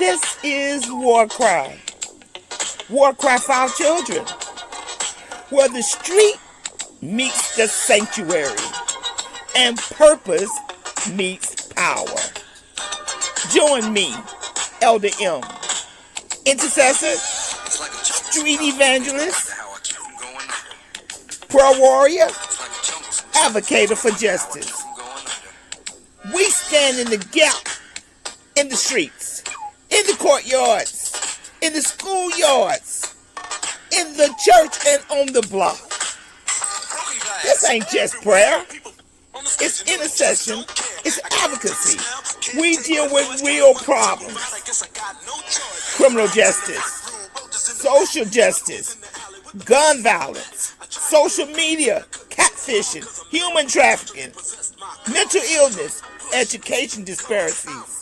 This is WarCry. WarCry for Our Children, where the street meets the sanctuary and purpose meets power. Join me, Elder M, intercessor, street evangelist, prayer warrior, advocator for justice. We stand in the gap in the streets, in the courtyards, in the schoolyards, in the church, and on the block. This ain't just prayer. It's intercession. It's advocacy. We deal with real problems. Criminal justice, social justice, gun violence, social media, catfishing, human trafficking, mental illness, education disparities.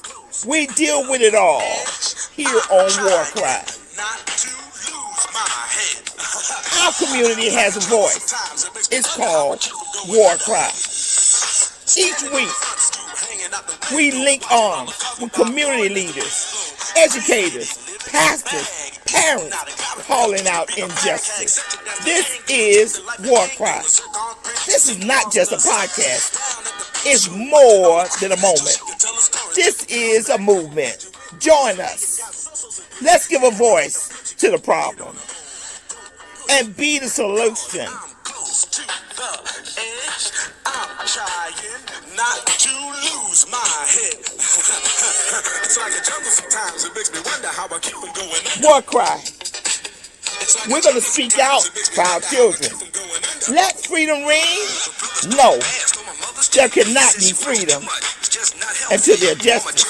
We deal with it all here on WarCry. Our community has a voice. It's called WarCry. Each week, we link arms with community leaders, educators, pastors, parents calling out injustice. This is WarCry. This is not just a podcast. It's more than a moment. This is a movement. Join us. Let's give a voice to the problem and be the solution. I'm trying not to lose my head. It's like a jungle sometimes. It makes me wonder how I keep on going. WarCry. We're going to speak out for our children. Let freedom ring? No. There cannot be freedom until there's justice.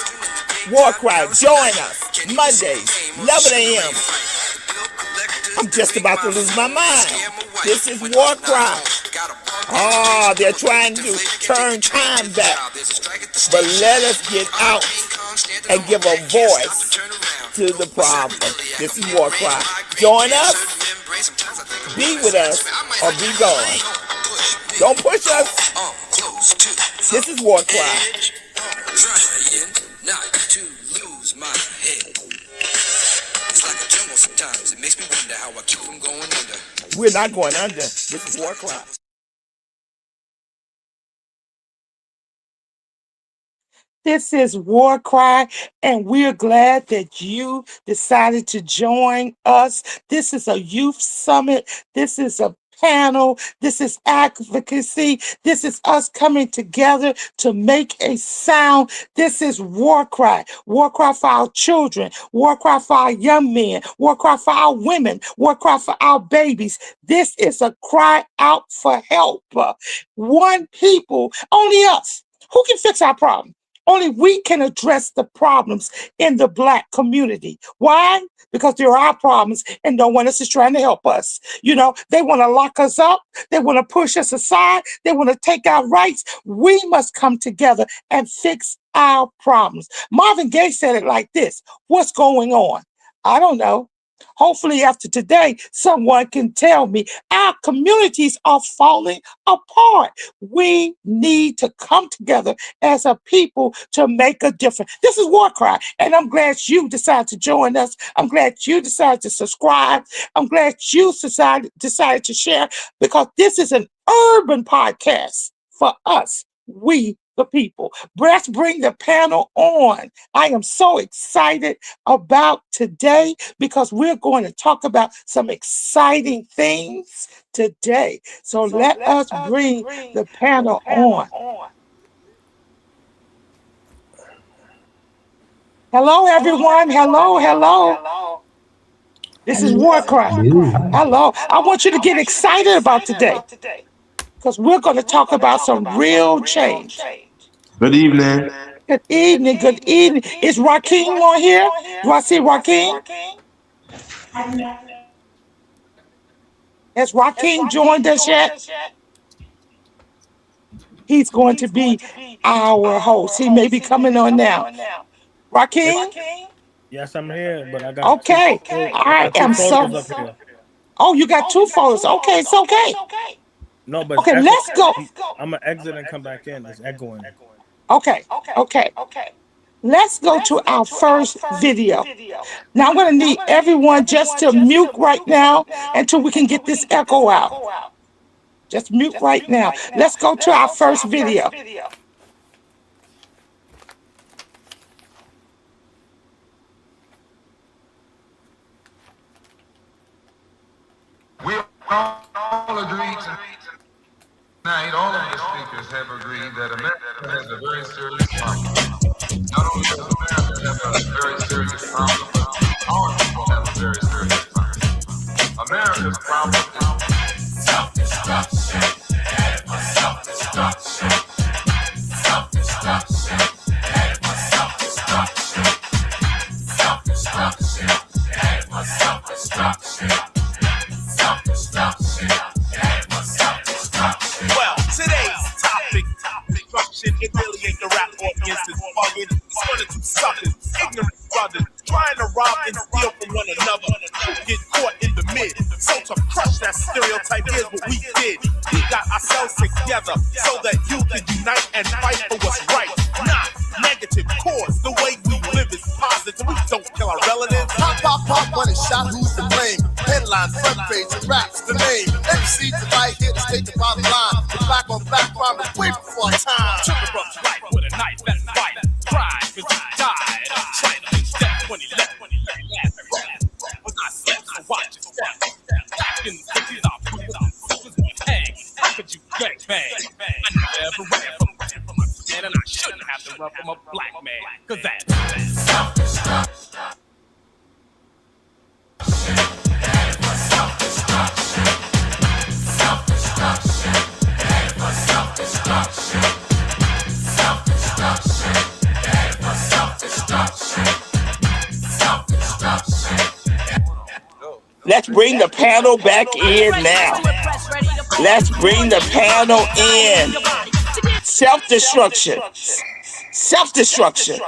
WarCry, join us Mondays, 11 a.m. I'm just about to lose my mind. This is WarCry. They're trying to turn time back. But let us get out and give a voice to the problem. This is WarCry. Join us, be with us, or be gone. Don't push us. This is WarCry. Trying not to lose my head. It's like a jungle sometimes. It makes me wonder how I keep from going under. We're not going under. This is WarCry. This is WarCry, and we're glad that you decided to join us. This is a youth summit. This is a panel. This is advocacy. This is us coming together to make a sound. This is WarCry. WarCry for our children. WarCry for our young men. WarCry for our women. WarCry for our babies. This is a cry out for help. One people, only us. Who can fix our problem? Only we can address the problems in the Black community. Why? Because they're our problems and no one else is trying to help us. You know, they want to lock us up. They want to push us aside. They want to take our rights. We must come together and fix our problems. Marvin Gaye said it like this. What's going on? I don't know. Hopefully after today, someone can tell me our communities are falling apart. We need to come together as a people to make a difference. This is WarCry, and I'm glad you decided to join us. I'm glad you decided to subscribe. I'm glad you decided to share, because this is an urban podcast for us, we the people. Let's bring the panel on. I am so excited about today because we're going to talk about some exciting things today. So let us bring the panel on. Hello, everyone. Hello. This is WarCry. Hello. I want you to get excited about today, because we're going to talk about some real change. Good evening. Good evening. Is Rakeem on here? Do I see Rakeem? Has Rakeem joined us yet? He's going to be our host. He may be coming on now. Rakeem? Yes, I'm here, but I got okay. I am so. Oh, you got two photos. Okay, it's okay. No, but okay, let's go. I'm gonna exit and come back in. It's echoing. Okay. Let's go to our first video. Now I'm going to need everyone just to mute right now until we can get this echo out. Just mute right now. Let's go to our first video. We all agreed tonight, all of the speakers have agreed that America has a very serious problem. Not only does America have a very serious problem, but our people have a very serious problem. America's problem is self-destruction. Headed for self-destruction. Self-destruction. Headed for self-destruction. Self-destruction. Headed for self-destruction. Self-destruction. Headed for self-destruction. Well, today's topic, destruction. It really ain't the rap audience is bugging. It's one of two suckers, ignorant brothers, trying to rob and steal from one another. Get caught in the mid. So to crush that stereotype, here's what we did. We got ourselves together so that you can unite and fight for what's right. Not negative cause. The way we live is positive. We don't kill our relatives. Pop, pop, pop, one is shot, who's to blame? Headline, front page, and raps the name. MC to right here to state the bottom line. The black on black crime is way before our time. Took a brother's life with a knife and fight. Cried cause he died. Tried to leave step when he left. Was not slept, so watch your step. Back in the 60s, our sisters would hang. How could you gang bang? I never ran from a man, and I shouldn't have to run from a black man. Cause that's self-destruction. Headed for self-destruction. Self-destruction. Headed for self-destruction. Self-destruction. Headed for self-destruction. Self-destruction. Let's bring the panel back in now. Let's bring the panel in. Self-destruction. Self-destruction.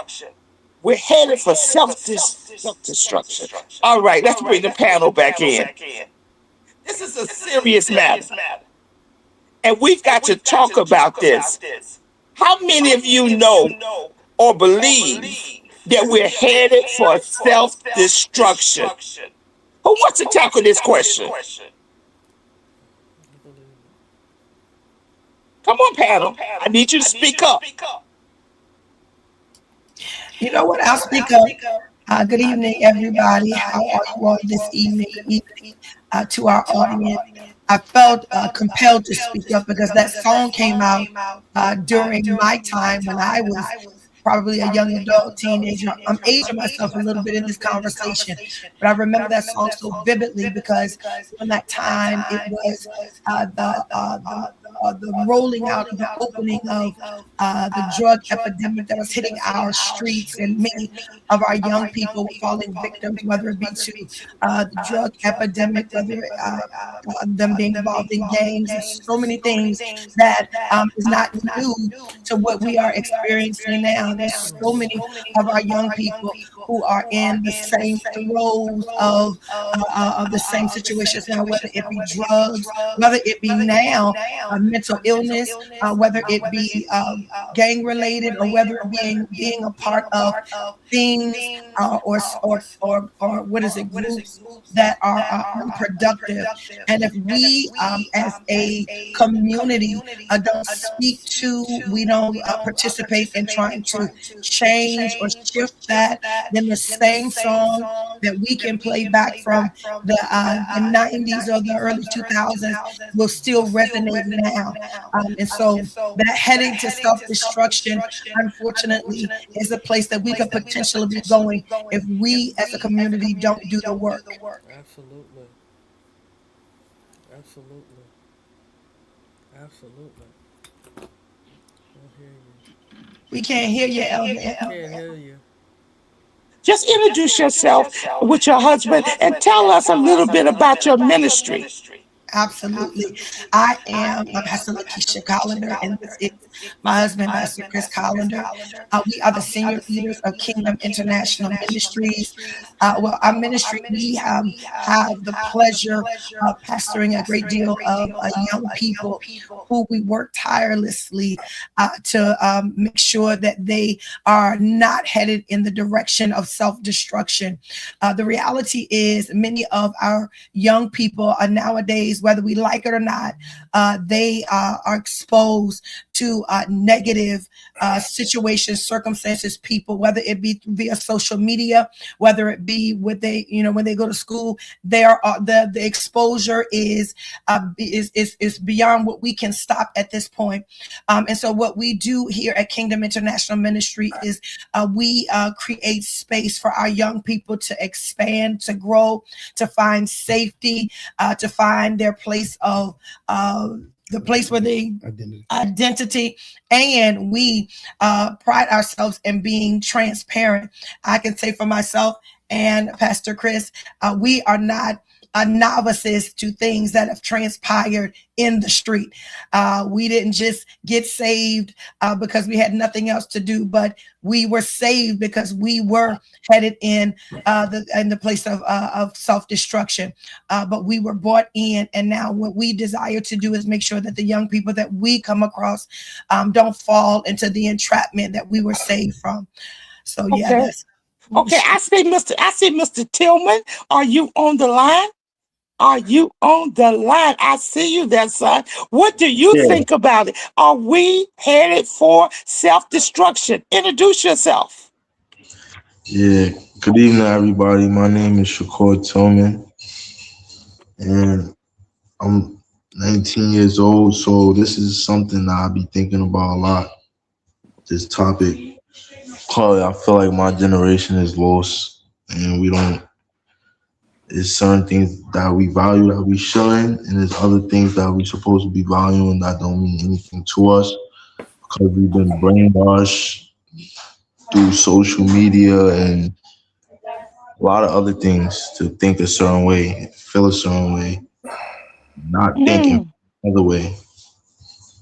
We're headed for self-destruction. All right, let's bring the panel back in. This is a serious matter. And we've got to talk about this. How many of you know or believe that we're headed for self-destruction? Who wants to tackle this question? Come on, panel. I need you to speak up. You know what? I'll speak up. Good evening, everybody. How are you all this evening? To our audience, I felt compelled to speak up because that song came out during my time when I was probably a young adult, teenager. I'm aging myself a little bit in this conversation, but I remember that song so vividly because during that time it was the rolling out of the opening of the drug epidemic that was hitting our streets, and many of our young people were falling victims, whether it be to the drug epidemic, whether them being involved in gangs, and so many things that is not new to what we are experiencing now. There's so many of our young people who are in the same throes of the same situations now, whether it be drugs, whether it be now mental illness, whether it be gang related, or whether it being a part of things or what is it, groups that are unproductive. And if we as a community don't speak to, we don't participate in trying to change or shift that, then the same song that we can play back from the 90s or the early 2000s will still resonate now. And so that heading to self-destruction, unfortunately, is a place that we could potentially be going if we as a community don't do the work. Absolutely. Absolutely. Absolutely. Can't hear you. We can't hear you, Elder. Can't hear you. Just introduce yourself with your husband and tell us a little bit about your ministry. Absolutely. I am Pastor Lakeisha Collender, and this is my husband, Pastor Chris Collender. We are the senior leaders of Kingdom International Ministries. Well, our ministry, we have the pleasure of pastoring a great deal of young people who we work tirelessly to make sure that they are not headed in the direction of self-destruction. The reality is many of our young people are nowadays, whether we like it or not, they are exposed to negative situations, circumstances, people, whether it be via social media, whether it be when they go to school, the exposure is beyond what we can stop at this point. And so what we do here at Kingdom International Ministry is we create space for our young people to expand, to grow, to find safety, to find their place of the place where they identity. And we pride ourselves in being transparent. I can say for myself and Pastor Chris, we are not novices to things that have transpired in the street. We didn't just get saved because we had nothing else to do, but we were saved because we were headed in the place of self-destruction. But we were brought in, and now what we desire to do is make sure that the young people that we come across don't fall into the entrapment that we were saved from. So yeah, Okay. that's Okay, I see Mr. Tillman. Are you on the line? Are you on the line? I see you there, son. What do you Yeah, think about it? Are we headed for self-destruction? Introduce yourself. yeah. Good evening, everybody. My name is Shakur Tillman, and I'm 19 years old. So this is something that I be thinking about a lot. This topic, probably, I feel like my generation is lost, and we don't. There's certain things that we value that we shouldn't, and there's other things that we supposed to be valuing that don't mean anything to us because we've been brainwashed through social media and a lot of other things to think a certain way, feel a certain way, not thinking Mm, another way.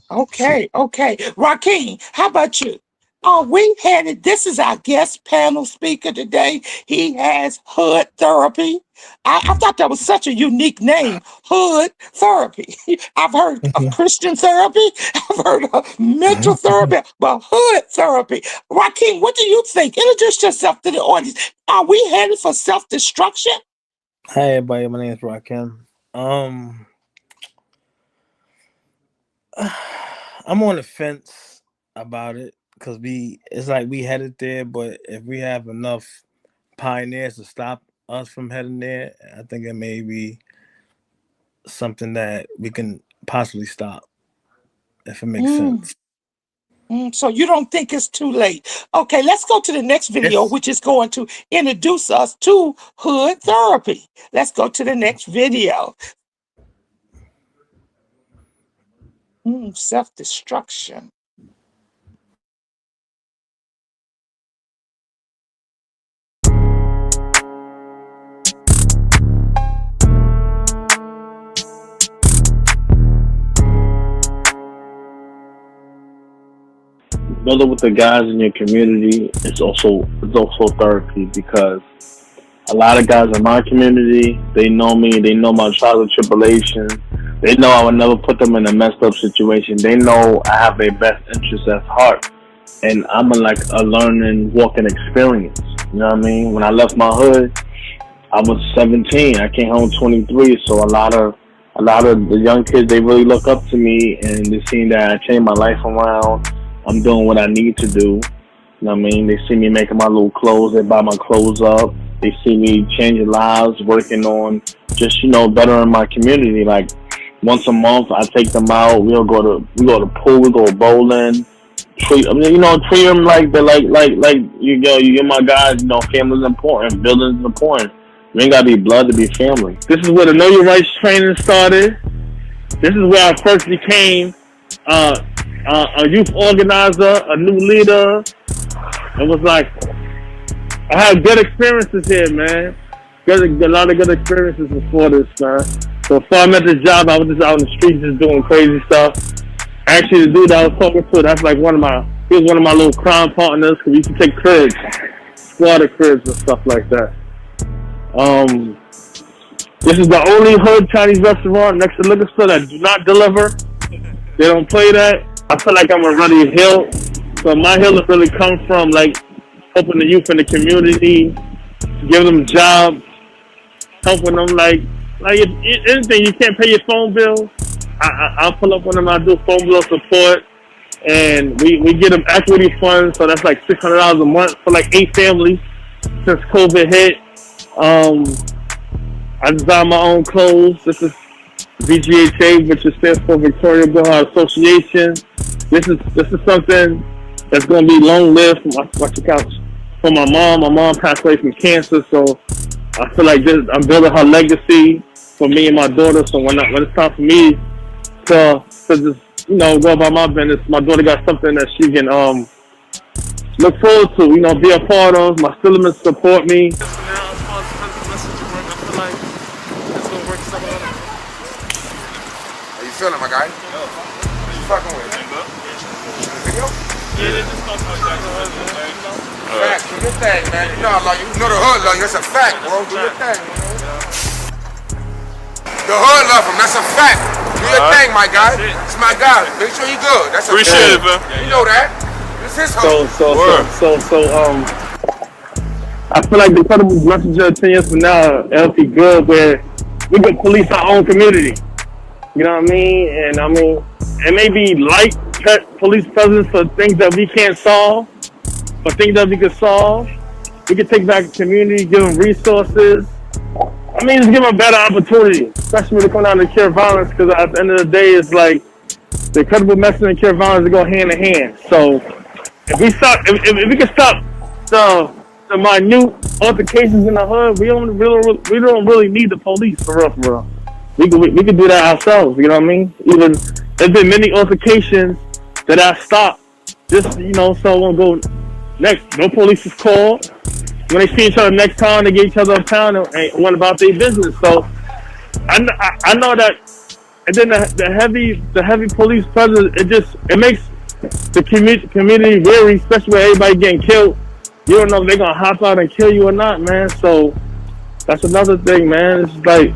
So okay. Rakeem, how about you? Are we headed? This is our guest panel speaker today. He has hood therapy. I thought that was such a unique name, hood therapy. I've heard of Christian therapy, I've heard of mental therapy, but hood therapy. Rakeem, what do you think? Introduce yourself to the audience. Are we headed for self-destruction? Hey everybody, my name is Rakim. I'm on the fence about it because it's like we headed there, but if we have enough pioneers to stop us from heading there, I think it may be something that we can possibly stop, if it makes Mm, sense. so you don't think it's too late? Okay, let's go to the next video, It's which is going to introduce us to hood therapy. Let's go to the next video. Self-destruction. Building with the guys in your community is also therapy because a lot of guys in my community, they know me, they know my trials and tribulations, they know I would never put them in a messed up situation. They know I have their best interests at heart, and I'm a learning, walking experience. You know what I mean? When I left my hood, I was 17. I came home 23. So a lot of the young kids, they really look up to me, and they see that I changed my life around. I'm doing what I need to do. You know what I mean? They see me making my little clothes. They buy my clothes up. They see me changing lives, working on just, bettering my community. Like once a month, I take them out. We go to pool. We go bowling. Treat them like you're my guys. Family's important. Building's important. You ain't gotta be blood to be family. This is where the Know Your Rights training started. This is where I first became a youth organizer, a new leader. It was like I had good experiences here, man. A lot of good experiences before this, man. So before I met this job, I was just out in the streets just doing crazy stuff. Actually, the dude I was talking to, that's like he was one of my little crime partners, because we used to take cribs, squatter cribs and stuff like that. This is the only hood Chinese restaurant next to the liquor store that do not deliver. They don't play that. I feel like I'm already healed. So my healing really comes from like helping the youth in the community, giving them jobs, helping them like if anything, you can't pay your phone bill, I'll pull up on them. I do phone bill support, and we get them equity funds. So that's like $600 a month for like 8 families since COVID hit. I design my own clothes. This is VGHA, which stands for Victoria Gohar Association. This is something that's going to be long lived for my mom. My mom passed away from cancer, so I feel like I'm building her legacy for me and my daughter. So when it's time for me to just go about my business, my daughter got something that she can look forward to. Be a part of. My stillements support me. How you feeling, my guy? Who you fucking with? Video? Yeah, they just talking about that. Fact, do your thing, man. You know I love you. You know the hood love you. That's a fact, bro. Do your thing, man. The hood love him. That's a fact. Do your thing, my guy. It's my guy. Make sure you good. That's a Appreciate it, man. You know that. This is hustle. I feel like the credible messenger 10 years from now, it'll be good where we can police our own community. You know what I mean? And I mean, it may be light police presence for things that we can't solve, but things that we can solve. We can take back the community, give them resources. I mean, just give them a better opportunity, especially when they come down to cure violence, because at the end of the day, it's like the credible messenger and cure violence go hand in hand. So if we can stop the minute altercations in the hood, we don't really need the police for real. We can do that ourselves. You know what I mean? Even there's been many altercations that I stopped. Just so it won't go next. No police is called. When they see each other next time, they give each other a pound and went about their business. So I know that. And then the heavy police presence, it makes the community weary, especially when everybody getting killed. You don't know if they're gonna hop out and kill you or not, man. So that's another thing, man. It's like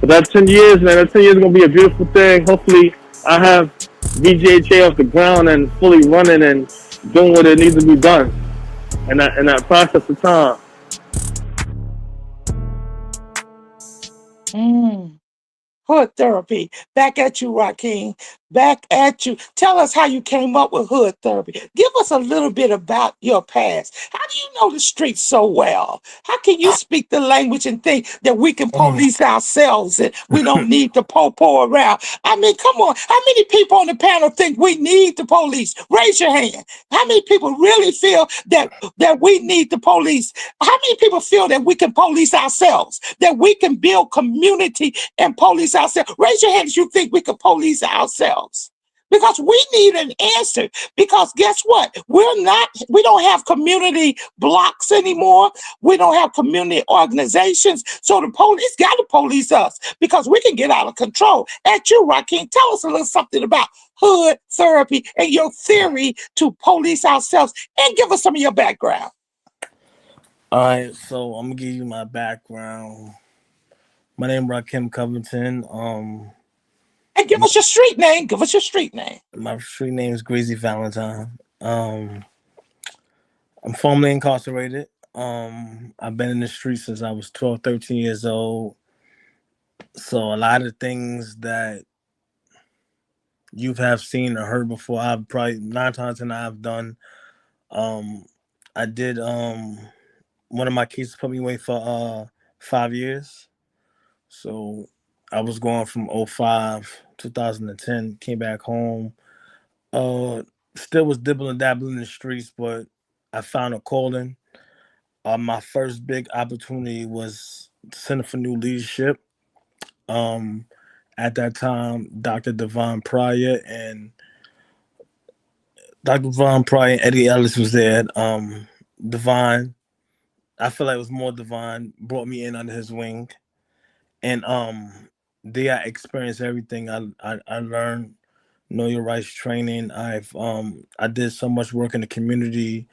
for that 10 years, man. That 10 years is gonna be a beautiful thing. Hopefully, I have VGHA off the ground and fully running and doing what it needs to be done in that process of time. Hood therapy. Back at you, Joaquin. Back at you. Tell us how you came up with hood therapy. Give us a little bit about your past. How do you know the streets so well? How can you speak the language and think that we can police ourselves and we don't need to po around? I mean, come on. How many people on the panel think we need the police? Raise your hand. How many people really feel that we need the police? How many people feel that we can police ourselves? That we can build community and police ourselves? Raise your hand if you think we can police ourselves. Because we need an answer. Because guess what? We don't have community blocks anymore. We don't have community organizations. So the police got to police us because we can get out of control. At you, Joaquin, tell us a little something about hood therapy and your theory to police ourselves, and give us some of your background. All right, so I'm gonna give you my background. My name is Rakim Covington. And give us your street name. Give us your street name. My street name is Gracie Valentine. I'm formerly incarcerated. I've been in the streets since I was 12, 13 years old. So a lot of things that you have seen or heard before, I've probably 9 times and I've done. I did one of my cases put me away for 5 years. So I was going from 2010, came back home. Still was dibbling dabbling in the streets, but I found a calling. My first big opportunity was Center for New Leadership. At that time, Dr. Devon Pryor and Eddie Ellis was there. Devon, I feel like it was more Devon, brought me in under his wing. and there I experienced everything. I learned know your rights training. I did so much work in the community.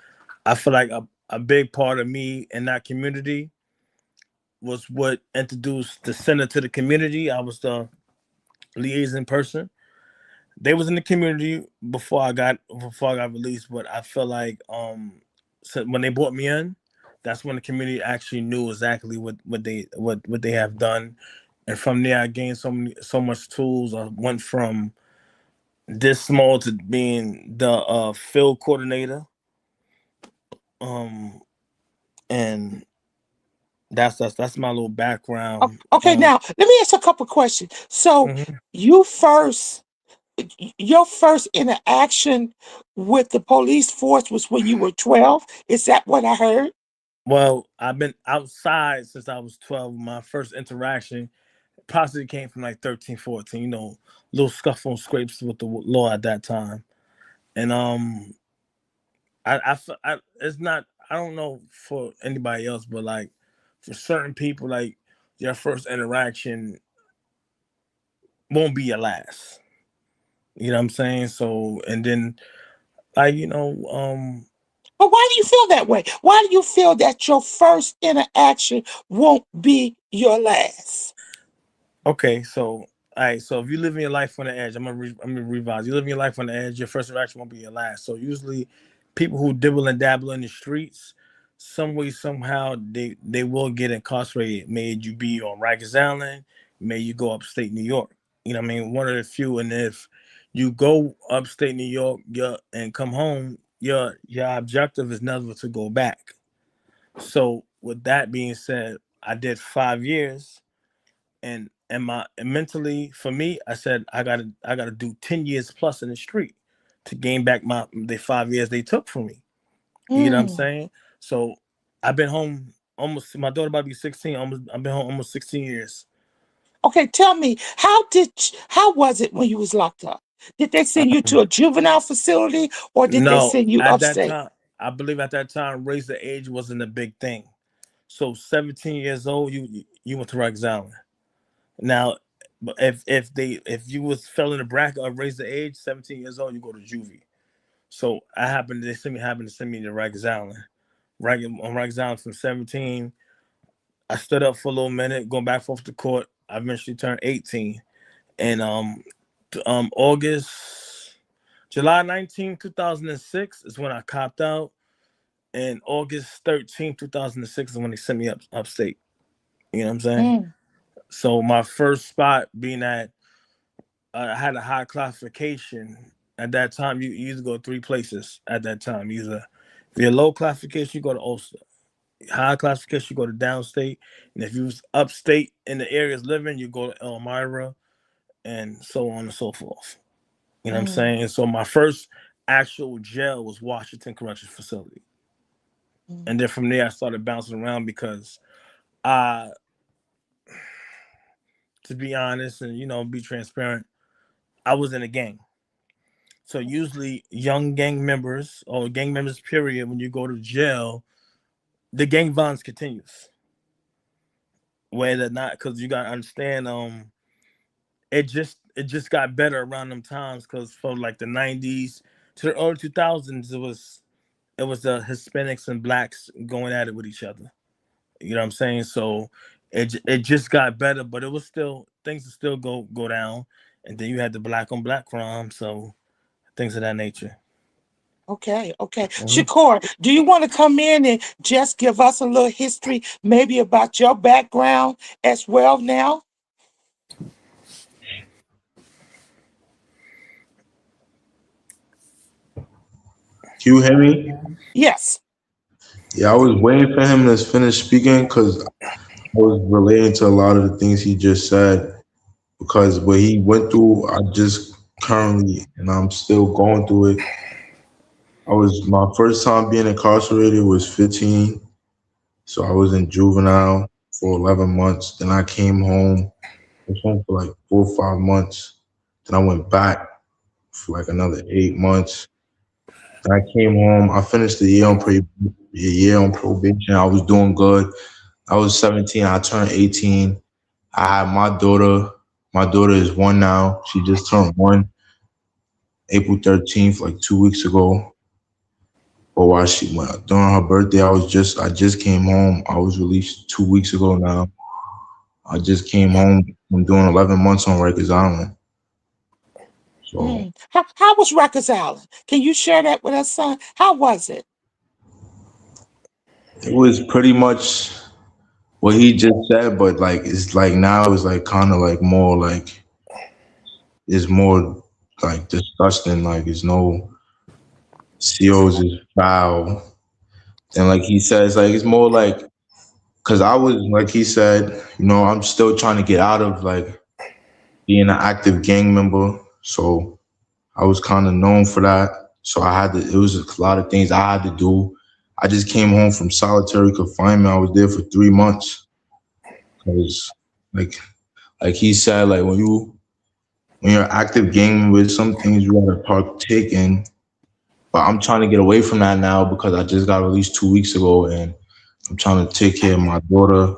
I feel like a big part of me in that community was what introduced the center to the community. I was the liaison person. They was in the community before I got released, but I feel like so when they brought me in, that's when the community actually knew exactly what they have done. And from there I gained so much tools. I went from this small to being the field coordinator. Um and that's my little background. Okay, now let me ask a couple questions. So Mhm. you first your first interaction with the police force was when you were 12. Is that what I heard? Well, I've been outside since I was 12. My first interaction possibly came from like 13, 14, little scuffle and scrapes with the law at that time. And it's not, I don't know for anybody else, but like for certain people, like your first interaction won't be your last. You know what I'm saying? So, and then, like, But why do you feel that way? Why do you feel that your first interaction won't be your last? okay, so all right, so if you live in your life on the edge, I'm gonna revise. You live in your life on the edge, your first interaction won't be your last. So usually, people who dibble and dabble in the streets, some way somehow they will get incarcerated. May you be on Rikers Island, may you go upstate New York. You know what I mean? One of the few. And if you go upstate New York, and come home, your objective is never to go back. So with that being said, I did 5 years, and mentally for me, I said I gotta do 10 years plus in the street to gain back the 5 years they took from me. You know what I'm Mm. saying? So I've been home almost, my daughter about to be 16. I've been home almost 16 years. Okay, tell me, how was it when you was locked up? Did they send you to a juvenile facility or did they No, send you at that upstate? time, I believe at that time, raise the age wasn't a big thing. So 17 years old, you went to Rikers Island. Now, but if you was fell in the bracket of raise the age, 17 years old, you go to juvie. So happened to send me to Rikers Island. Right on Rikers Island from 17. I stood up for a little minute, going back and forth to court. I eventually turned 18. And August July 19, 2006 is when I copped out. And August 13, 2006 is when they sent me upstate. You know what I'm saying? Mm. So my first spot being at I had a high classification. At that time, you used to go three places. At that time, if you're low classification, you go to Ulster. High classification, you go to downstate, and if you was upstate in the areas living, you go to Elmira, and so on and so forth. You know what I'm Mm. saying? And so my first actual jail was Washington Correctional Facility, Mm. and then from there I started bouncing around because I, to be honest and be transparent, I was in a gang. So usually young gang members or gang members period, when you go to jail, the gang violence continues. Whether or not, because you gotta understand, it just got better around them times, because from like the 90s to the early 2000s, it was the Hispanics and blacks going at it with each other. You know what I'm saying? So it just got better, but it was still, things would still go down, and then you had the black on black crime, so things of that nature. Okay, okay. Mhm. Shakur, do you want to come in and just give us a little history, maybe about your background as well now? Can you hear me? Yes. Yeah, I was waiting for him to finish speaking because I was relating to a lot of the things he just said. Because what he went through, I just currently, and I'm still going through it. I was my first time being incarcerated was 15, so I was in juvenile for 11 months. Then I came home. I was home for like 4 or 5 months. Then I went back for like another 8 months. Then I came home. I finished the year on probation. I was doing good. I was 17. I turned 18. I have my daughter. My daughter is one now. She just turned one, April 13th, like 2 weeks ago. But while she went during her birthday, I just came home. I was released 2 weeks ago now. I just came home from doing 11 months on Rikers Island. So How was Rikers Island? Can you share that with us, son? How was it? it was pretty much what he just said, but like it's like now it's like kind of like more like it's more like disgusting. Like it's no COs is foul. And like he says, like it's more like because I was like he said, I'm still trying to get out of like being an active gang member. So I was kind of known for that. So I had to. It was a lot of things I had to do. I just came home from solitary confinement. I was there for 3 months. Cause like he said, like when you're an active gang member, some things you gotta partake in. But I'm trying to get away from that now because I just got released 2 weeks ago, and I'm trying to take care of my daughter.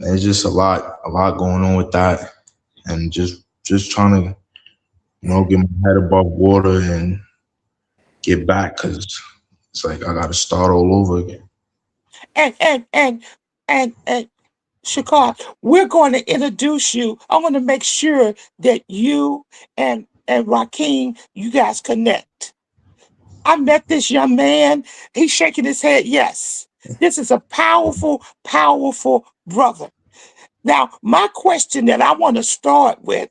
And it's just a lot going on with that, and just trying to get my head above water and get back because it's like I got to start all over again. And Shakar, we're going to introduce you. I want to make sure that you and Rakeem, you guys connect. I met this young man. He's shaking his head. Yes, this is a powerful, powerful brother. Now, my question that I want to start with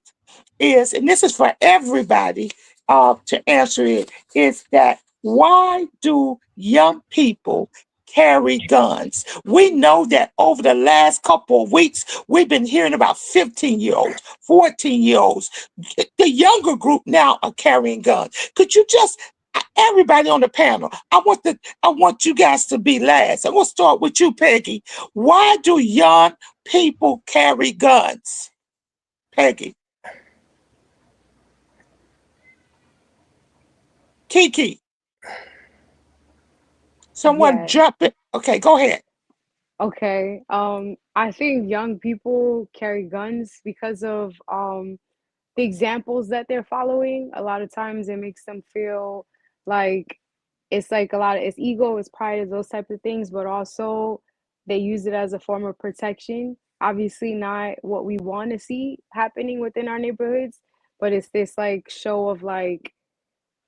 is, and this is for everybody to answer it, is that why do young people carry guns? We know that over the last couple of weeks, we've been hearing about 15-year-olds, 14-year-olds. The younger group now are carrying guns. Could you just everybody on the panel, I want you guys to be last. I'm gonna start with you, Peggy. Why do young people carry guns? Peggy. Kiki. Someone Yeah. jump it. Okay, go ahead. Okay. I think young people carry guns because of the examples that they're following. A lot of times it makes them feel like it's like a lot of it's ego, it's pride, it's those type of things, but also they use it as a form of protection. Obviously not what we want to see happening within our neighborhoods, but it's this like show of like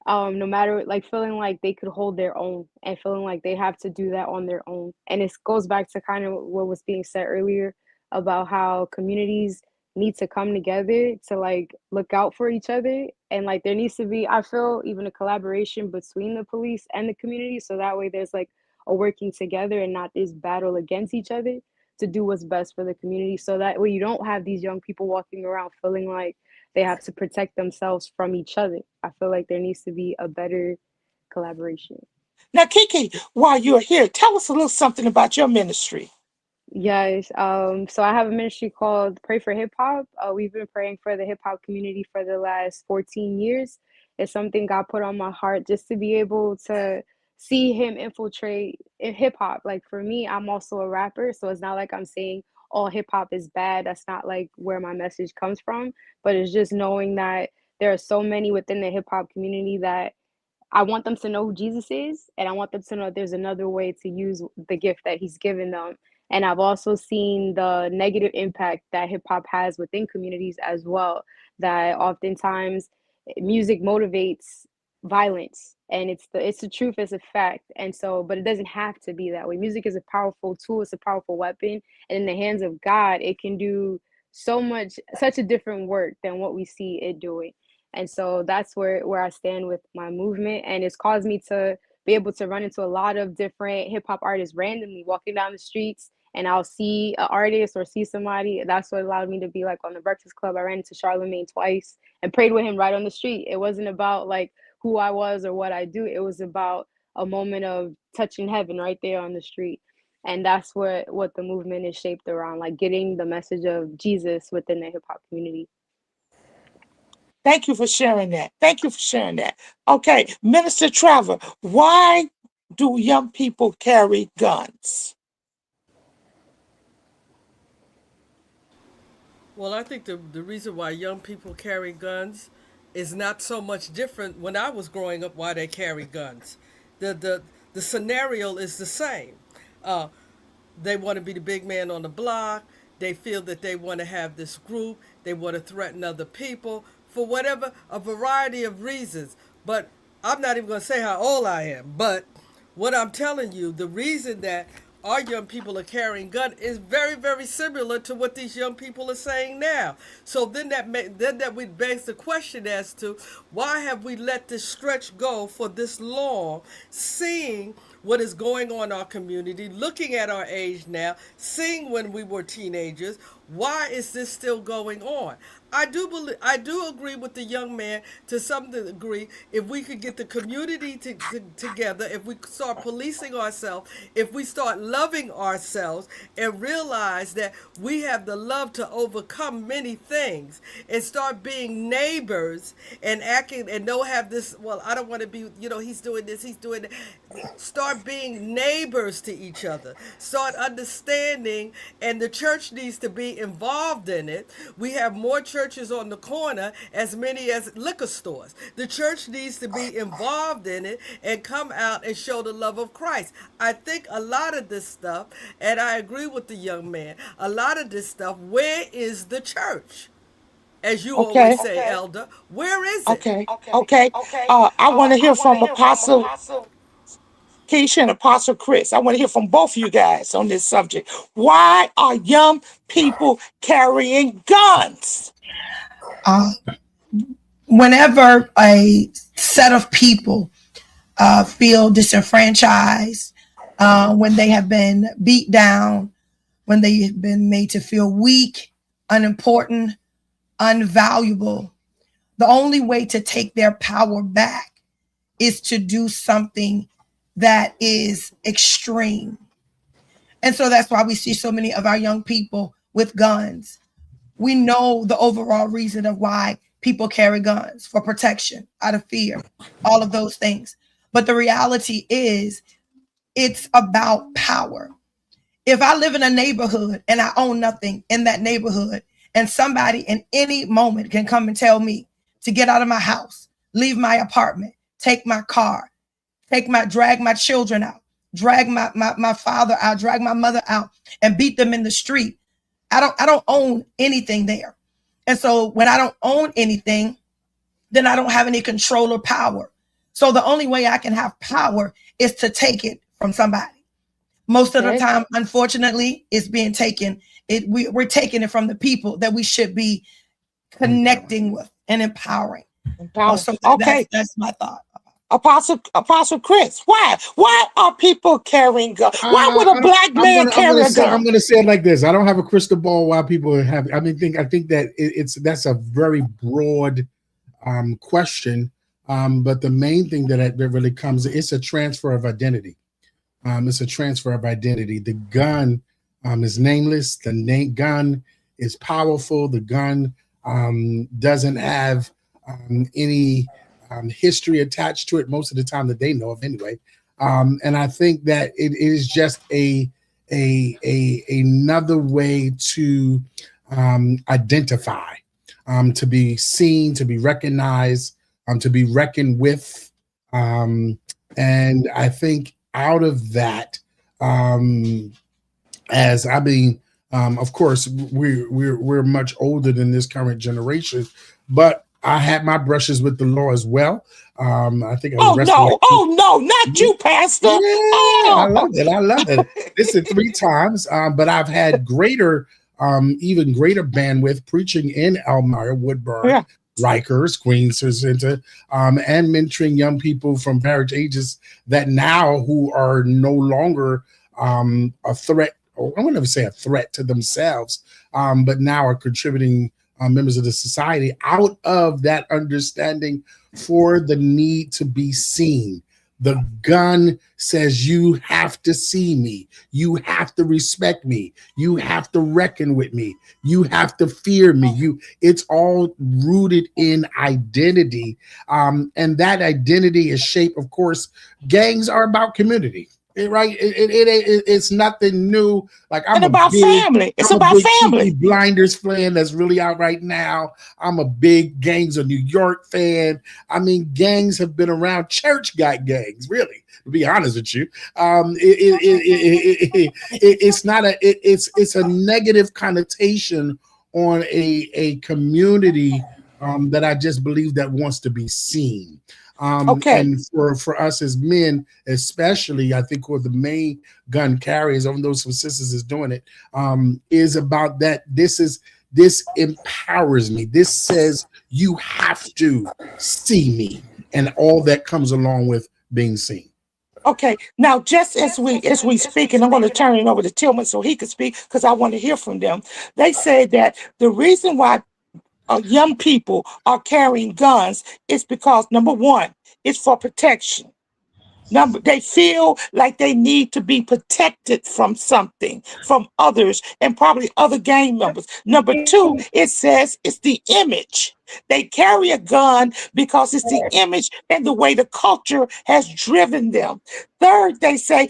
no matter like feeling like they could hold their own and feeling like they have to do that on their own. And it goes back to kind of what was being said earlier about how communities need to come together to like look out for each other, and like there needs to be, I feel, even a collaboration between the police and the community, so that way there's like a working together and not this battle against each other to do what's best for the community, so that way you don't have these young people walking around feeling like they have to protect themselves from each other. I feel like there needs to be a better collaboration. Now, Kiki, while you're here, tell us a little something about your ministry. Yes. So I have a ministry called Pray for Hip Hop. We've been praying for the hip hop community for the last 14 years. It's something God put on my heart just to be able to see Him infiltrate in hip hop. Like for me, I'm also a rapper, so it's not like I'm saying all hip hop is bad. That's not like where my message comes from. But it's just knowing that there are so many within the hip hop community that I want them to know who Jesus is, and I want them to know there's another way to use the gift that He's given them. And I've also seen the negative impact that hip hop has within communities as well. That oftentimes music motivates violence, and it's the truth, it's a fact. And so, but it doesn't have to be that way. Music is a powerful tool, it's a powerful weapon, and in the hands of God, it can do so much, such a different work than what we see it doing. And so that's where I stand with my movement, and it's caused me to be able to run into a lot of different hip hop artists randomly walking down the streets, and I'll see an artist or see somebody. That's what allowed me to be like on the Breakfast Club. I ran into Charlemagne twice and prayed with him right on the street. It wasn't about like who I was or what I do. It was about a moment of touching heaven right there on the street. And that's what the movement is shaped around, like getting the message of Jesus within the hip hop community. Thank you for sharing that. Thank you for sharing that. Okay, Minister Trevor, why do young people carry guns? Well, I think the reason why young people carry guns is not so much different when I was growing up why they carry guns. The scenario is the same. Uh, they want to be the big man on the block. They feel that they want to have this group. They want to threaten other people for whatever, a variety of reasons. But I'm not even going to say how old I am. But what I'm telling you, the reason that our young people are carrying gun is very, very similar to what these young people are saying now. So then that we begs the question as to why have we let this stretch go for this long, seeing what is going on in our community, looking at our age now, seeing when we were teenagers. Why is this still going on? I do agree with the young man to some degree. If we could get the community together, if we start policing ourselves, if we start loving ourselves and realize that we have the love to overcome many things and start being neighbors and acting and don't have this, well, I don't want to be, he's doing this, he's doing that. Start being neighbors to each other. Start understanding, and the church needs to be involved in it. We have more churches on the corner, as many as liquor stores. The church needs to be involved in it and come out and show the love of Christ. I think a lot of this stuff, and I agree with the young man, a lot of this stuff, where is the church? As you Okay. always say, Elder, where is it? Okay. Okay. I want to hear from Apostle Keisha and Apostle Chris. I want to hear from both of you guys on this subject. Why are young people carrying guns? Uh, Whenever a set of people feel disenfranchised, when they have been beat down, when they have been made to feel weak, unimportant, unvaluable, the only way to take their power back is to do something that is extreme. And so that's why we see so many of our young people with guns. We know the overall reason of why people carry guns: for protection, out of fear, all of those things. But the reality is, it's about power. If I live in a neighborhood and I own nothing in that neighborhood, and somebody in any moment can come and tell me to get out of my house, leave my apartment, take my car, drag my children out, drag my father out, drag my mother out, and beat them in the street, I don't own anything there. And so when I don't own anything, then I don't have any control or power. So the only way I can have power is to take it from somebody. Most of the time, unfortunately, it's being taken. We're taking it from the people that we should be connecting with and empowering. So that's my thought. Apostle Chris, why are people carrying guns? Why would a black man carry a gun? I'm going to say it like this. I don't have a crystal ball why people have. I think that that's a very broad question. But the main thing that really comes, it's a transfer of identity. It's a transfer of identity. The gun is nameless. The gun is powerful. The gun doesn't have any history attached to it most of the time that they know of anyway. And I think that it is just another way to identify, to be seen, to be recognized, to be reckoned with. And I think out of that, of course, we're much older than this current generation, but I had my brushes with the law as well. I think I was not you, Pastor. Yeah, I love it. Listen, 3 times, but I've had even greater bandwidth preaching in Elmira, Woodburn, Rikers, Queens, and mentoring young people from various ages that now who are no longer a threat, or I wouldn't even say a threat to themselves, but now are contributing members of the society out of that understanding for the need to be seen. The gun says you have to see me. You have to respect me. You have to reckon with me. You have to fear me. It's all rooted in identity. And that identity is shaped, of course, gangs are about community. Right? It's nothing new. Like And about family. It's I'm a about big Peaky family. Blinders fan that's really out right now. I'm a big Gangs of New York fan. I mean, gangs have been around. Church got gangs, really. To be honest with you, it's not a it's a negative connotation on a community that I just believe that wants to be seen. Okay. And for us as men, especially, I think who are the main gun carriers, even though some sisters is doing it, is about that. This empowers me. This says you have to see me, and all that comes along with being seen. Okay. Now, just as we speak, and I'm going to turn it over to Tillman so he can speak because I want to hear from them. They say that the reason why young people are carrying guns is because number one, it's for protection. Number, they feel like they need to be protected from something, from others, and probably other gang members. Number two, it says it's the image. They carry a gun because it's the image and the way the culture has driven them. Third, they say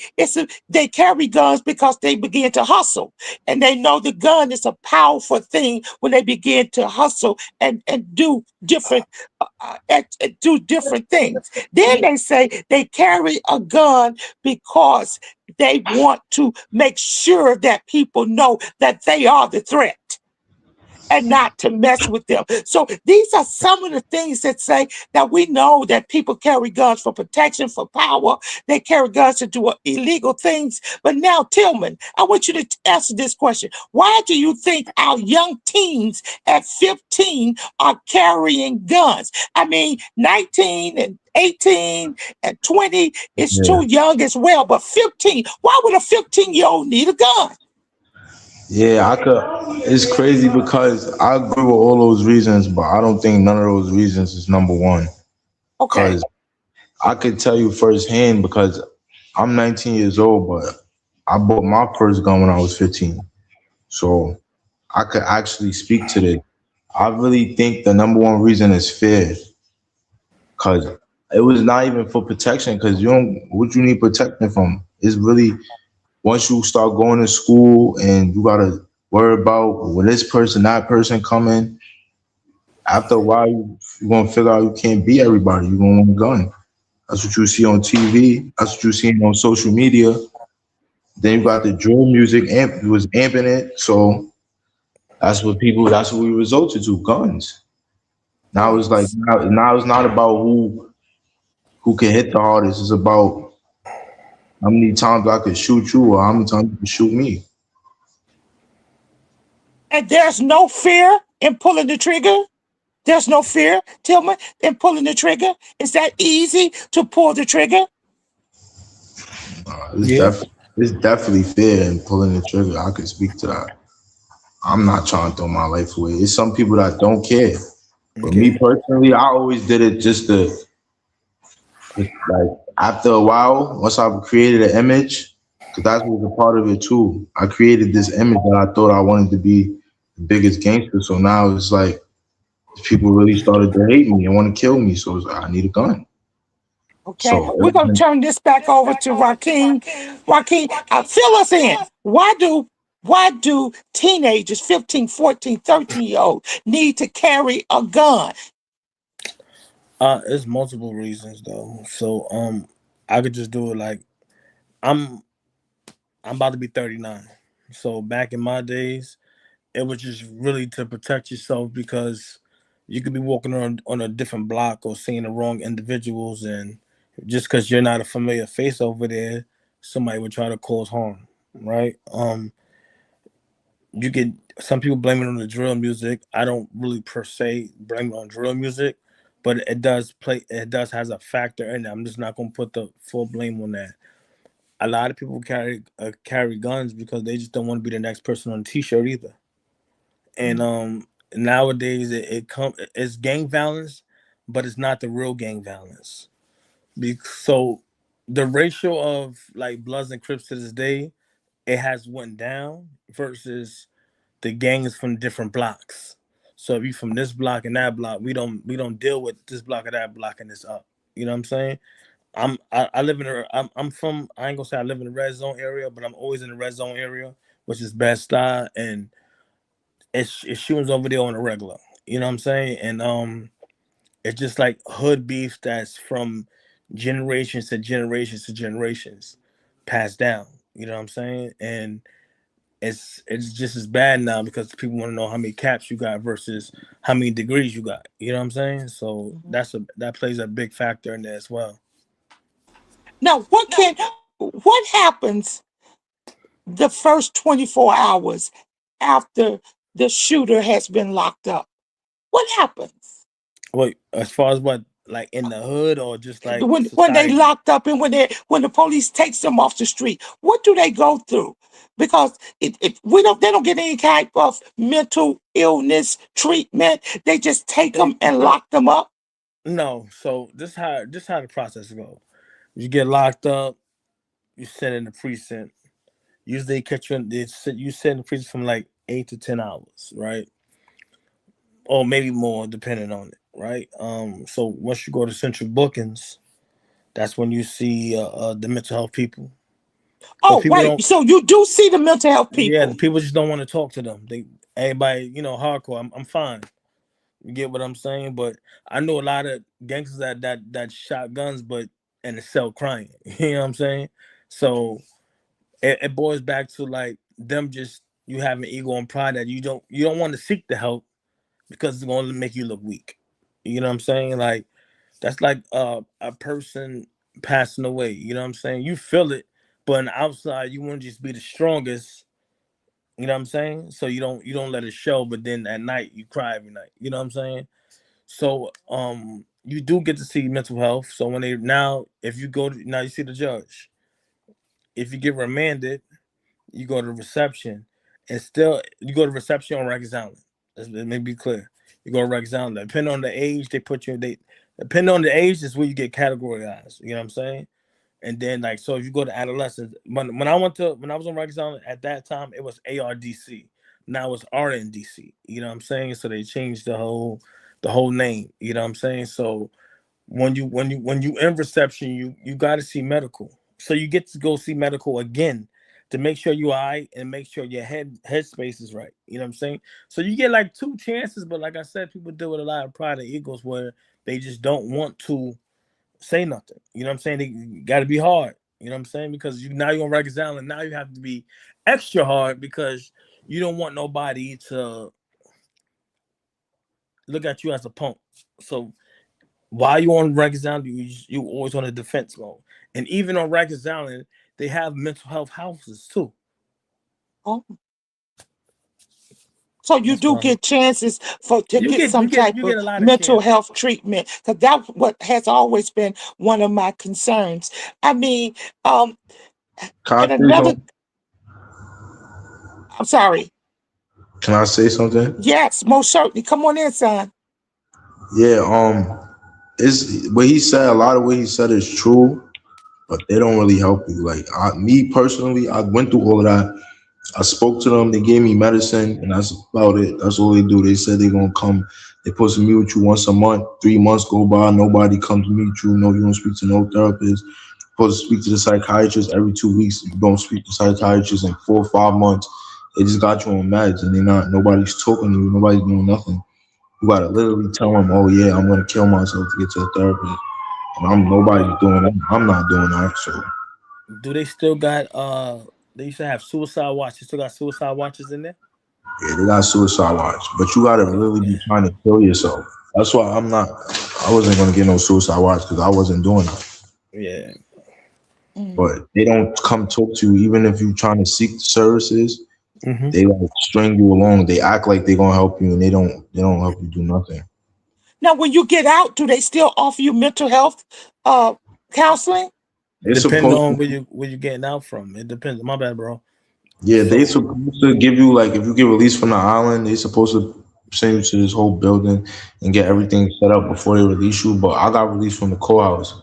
they carry guns because they begin to hustle, and they know the gun is a powerful thing when they begin to hustle and do different things. Then they say they carry a gun because they want to make sure that people know that they are the threat and not to mess with them. So these are some of the things that say that we know that people carry guns for protection, for power. They carry guns to do illegal things. But now, Tillman, I want you to answer this question. Why do you think our young teens at 15 are carrying guns? I mean, 19 and 18 and 20 is Yeah. too young as well, but 15, why would a 15-year-old need a gun? Yeah, I could. It's crazy because I agree with all those reasons, but I don't think none of those reasons is number one. Okay. Because I could tell you firsthand because I'm 19 years old, but I bought my first gun when I was 15. So I could actually speak to this. I really think the number one reason is fear. Cause it was not even for protection. Cause you don't. What you need protecting from? It's really once you start going to school and you gotta worry about when this person, that person coming. After a while, you're gonna figure out you can't beat everybody. You're gonna want a gun. That's what you see on TV. That's what you see on social media. Then you got the drill music. It was amping it. So that's what people. That's what we resulted to. Guns. Now it's like now it's not about who can hit the hardest. It's about how many times I could shoot you or how many times you can shoot me. And there's no fear in pulling the trigger. There's no fear, Tillman, in pulling the trigger. Is that easy to pull the trigger? It's Yeah. it's definitely fair in pulling the trigger. I could speak to that. I'm not trying to throw my life away. It's some people that don't care. But me Okay. personally, I always did it just like after a while, once I've created an image, because that was a part of it too. I created this image that I thought I wanted to be the biggest gangster. So now it's like people really started to hate me and want to kill me. So it's like, I need a gun. Okay, So we're going to turn this back over to Joaquin. Joaquin, fill us in. Why do teenagers, 15, 14, 13-year-olds, need to carry a gun? It's multiple reasons though. So I could just do it like I'm I'm about to be 39. So back in my days, it was just really to protect yourself because you could be walking on a different block or seeing the wrong individuals, and just because you're not a familiar face over there, somebody would try to cause harm, right? You get some people blame it on the drill music. I don't really per se blame it on drill music, but it does play. It does has a factor in it. I'm just not gonna put the full blame on that. A lot of people carry guns because they just don't want to be the next person on the t-shirt either. And nowadays it's gang violence, but it's not the real gang violence. So the ratio of like Bloods and Crips to this day, it has went down versus the gangs from different blocks. So if you from this block and that block, we don't deal with this block or that block and it's up. You know what I'm saying? I live in I'm from, I ain't gonna say I live in the red zone area, but I'm always in the red zone area, which is Bed-Stuy, and it's shootings over there on a regular. You know what I'm saying? And it's just like hood beef that's from generations to generations to generations passed down. You know what I'm saying? And it's just as bad now because people want to know how many caps you got versus how many degrees you got. You know what I'm saying? So that plays a big factor in there as well. Now, what happens the first 24 hours after the shooter has been locked up? What happens Wait, as far as what, like in the hood or just like when they society? locked up and when the police takes them off the street? What do they go through? Because they don't get any type of mental illness treatment. They just take They them and no lock them up. no. So this how the process goes. You get locked up, you sit in the precinct. Usually they catch you in, you sit in the precinct from like 8 to 10 hours, right? Or maybe more depending on it, right? So once you go to central bookings, that's when you see the mental health people. But Oh, people right. don't. So you do see the mental health Yeah, the people. people just don't want to talk to them. They everybody, hardcore. I'm fine. You get what I'm saying? But I know a lot of gangsters that shot guns, but and sell crying. You know what I'm saying? So it boils back to like them just you have an ego and pride that you don't want to seek the help because it's going to make you look weak. You know what I'm saying? Like that's like a person passing away. You know what I'm saying? You feel it, but on the outside you want to just be the strongest. You know what I'm saying? So you don't let it show, but then at night you cry every night. You know what I'm saying? So you do get to see mental health. So when they now if you go to now you see the judge. If you get remanded, you go to reception, and still you go to reception on Rikers Island. Let me be clear. You go to Rikers Island. Depending on the age, they put you. They depending on the age is where you get categorized. You know what I'm saying? And then like so, if you go to adolescence, when I was on Rikers Island at that time, it was ARDC. Now it's RNDC. You know what I'm saying? So they changed the whole name. You know what I'm saying? So when you in reception, you got to see medical. So you get to go see medical again to make sure you're all right and make sure your headspace is right. You know what I'm saying? So you get like two chances, but like I said, people deal with a lot of pride and egos where they just don't want to say nothing. You know what I'm saying? They got to be hard. You know what I'm saying? Because now you're on Rikers Island, now you have to be extra hard because you don't want nobody to look at you as a punk. So while you on Rikers Island, you always on a defense mode. And even on Rikers Island, they have mental health houses too. Oh, so you That's do why get chances to you get get you some get type you of get a lot of mental chances. health treatment, because that's what has always been one of my concerns. I mean, um, Can I and say another, something? I'm sorry. Can I say something? Yes, most certainly. Come on in, son. Yeah, it's what he said. A lot of what he said is true, but they don't really help you. Like me personally, I went through all of that. I spoke to them. They gave me medicine, and that's about it. That's all they do. They said they're gonna come. They're supposed to meet with you once a month. 3 months go by, nobody comes to meet you. No, you don't speak to no therapist. Supposed to speak to the psychiatrist every 2 weeks. You don't speak to psychiatrists in 4 or 5 months. They just got you on meds, and they're not. Nobody's talking to you. Nobody's doing nothing. You gotta literally tell them, "Oh yeah, I'm gonna kill myself to get to a therapist." And nobody's doing that. I'm not doing that. So Do they still got they used to have suicide watch. They still got suicide watches in there? yeah, they got suicide watch, but you gotta Okay. really be Yeah. trying to kill yourself. That's why I'm not. I wasn't gonna get no suicide watch because I wasn't doing it. Yeah. Mm. But they don't come talk to you, even if you're trying to seek the services. Hmm. They like string you along. They act like they're gonna help you, and they don't. They don't help you do nothing. Now, when you get out, do they still offer you mental health uh, counseling? They're Depends supposed to. on where you getting out from. It depends. My bad, bro. Yeah, they So supposed to give you like if you get released from the island, they supposed to send you to this whole building and get everything set up before they release you. But I got released from the courthouse,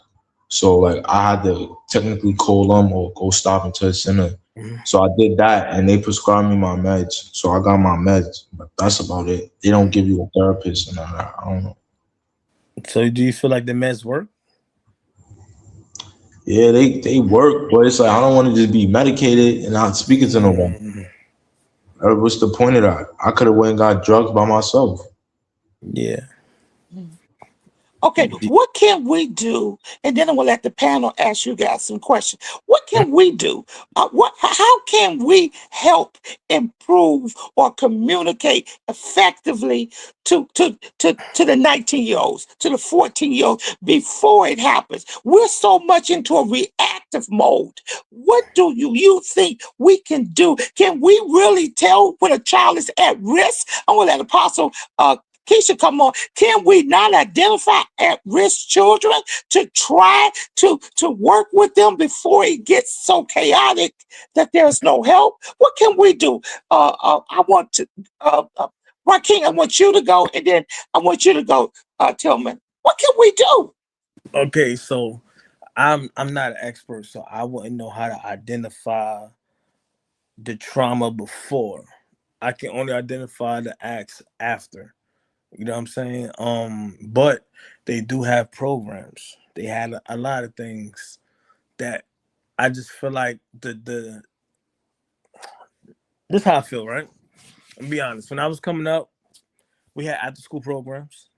so like I had to technically call them or go stop into the center. mhm. So I did that, and they prescribed me my meds. So I got my meds, but that's about it. They don't give you a therapist and all that. I don't know. So do you feel like the meds work? Yeah, they work, but it's like I don't want to just be medicated and not speaking to nobody. Mm, What's the point of that? I could have went and got drugs by myself. yeah. Okay, what can we do? And then I'm gonna let the panel ask you guys some questions. What can we do? How can we help improve or communicate effectively to the 19-year-olds, to the 14-year-olds before it happens? We're so much into a reactive mode. What do you think we can do? Can we really tell when a child is at risk? I'm gonna let Apostle Keisha, come on. Can we not identify at-risk children to try to work with them before it gets so chaotic that there's no help? What can we do? I want to, Joaquin, I want you to go, and then I want you to go, Tillman. What can we do? Okay, so I'm not an expert, so I wouldn't know how to identify the trauma before. I can only identify the acts after. You know what I'm saying? But they do have programs. They had a lot of things that I just feel like the this is how I feel, right? I'm be honest. When I was coming up, we had after school programs.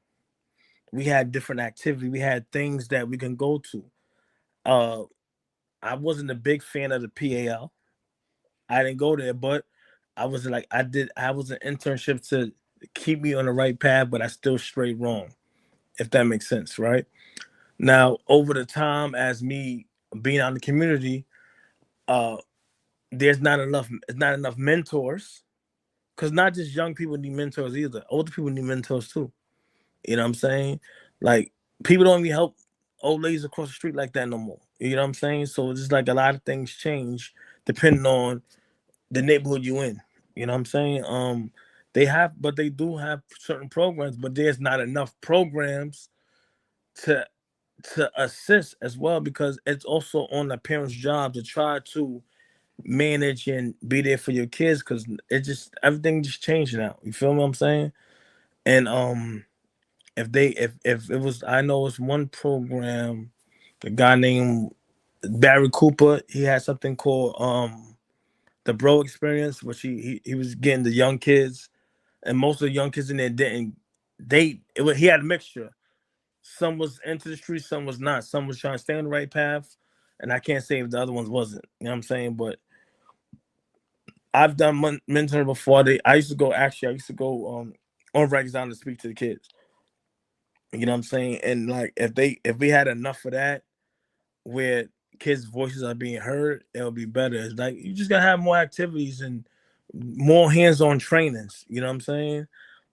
We had different activity. We had things that we can go to. Uh, I wasn't a big fan of the PAL. I didn't go there, but I was like I was an internship to keep me on the right path, but I still strayed wrong, if that makes sense, right? Now, over the time as me being out in the community, uh there's not enough mentors, because not just young people need mentors either. Older people need mentors too. You know what I'm saying? Like, people don't even help old ladies across the street like that no more. You know what I'm saying? So it's just like a lot of things change depending on the neighborhood you in. You know what I'm saying? They do have certain programs, but there's not enough programs to assist as well, because it's also on the parents' job to try to manage and be there for your kids, because it just everything just changed now. You feel what I'm saying? And if it was, I know it's one program, the guy named Barry Cooper, he had something called the Bro Experience, which he was getting the young kids, and most of the young kids in there didn't. He had a mixture. Some was into the streets, some was not. Some was trying to stay on the right path, and I can't say if the other ones wasn't. You know what I'm saying? But I've done mentoring before. I used to go. Actually, I used to go on Rex down to speak to the kids. You know what I'm saying? And like, if we had enough of that, where kids' voices are being heard, it'll be better. It's like you just gotta have more activities and more hands-on trainings. You know what I'm saying?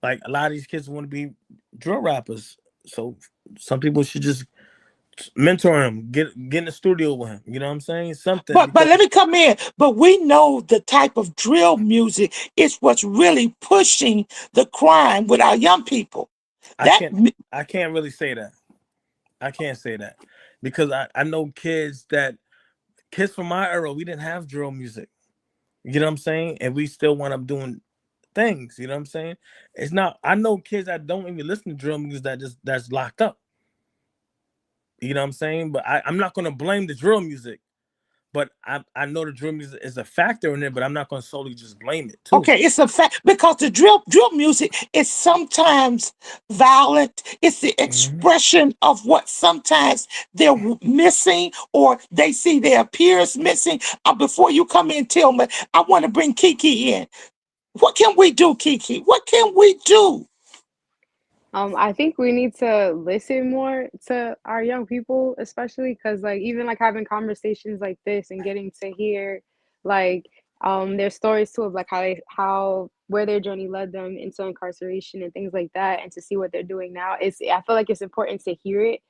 Like, a lot of these kids want to be drill rappers, so some people should just mentor him, get in the studio with him. You know what I'm saying? Something, But because let me come in. But we know the type of drill music is what's really pushing the crime with our young people. I That can't I can't really say that. I can't say that, because I know kids from my era, we didn't have drill music. You know what I'm saying? And we still wound up doing things. You know what I'm saying? It's not. I know kids that don't even listen to drill music that's locked up. You know what I'm saying? But I'm not gonna blame the drill music. But I know the drill music is a factor in it, but I'm not gonna solely just blame it too. Okay, it's a fact because the drill music is sometimes violent. It's the Hmm. expression of what sometimes they're missing or they see their peers missing. Before you come in, Tillman, I want to bring Kiki in. What can we do, Kiki? What can we do? I think we need to listen more to our young people, especially because, like, even like having conversations like this and getting to hear, like, their stories too, of like how where their journey led them into incarceration and things like that, and to see what they're doing now. I feel like it's important to hear it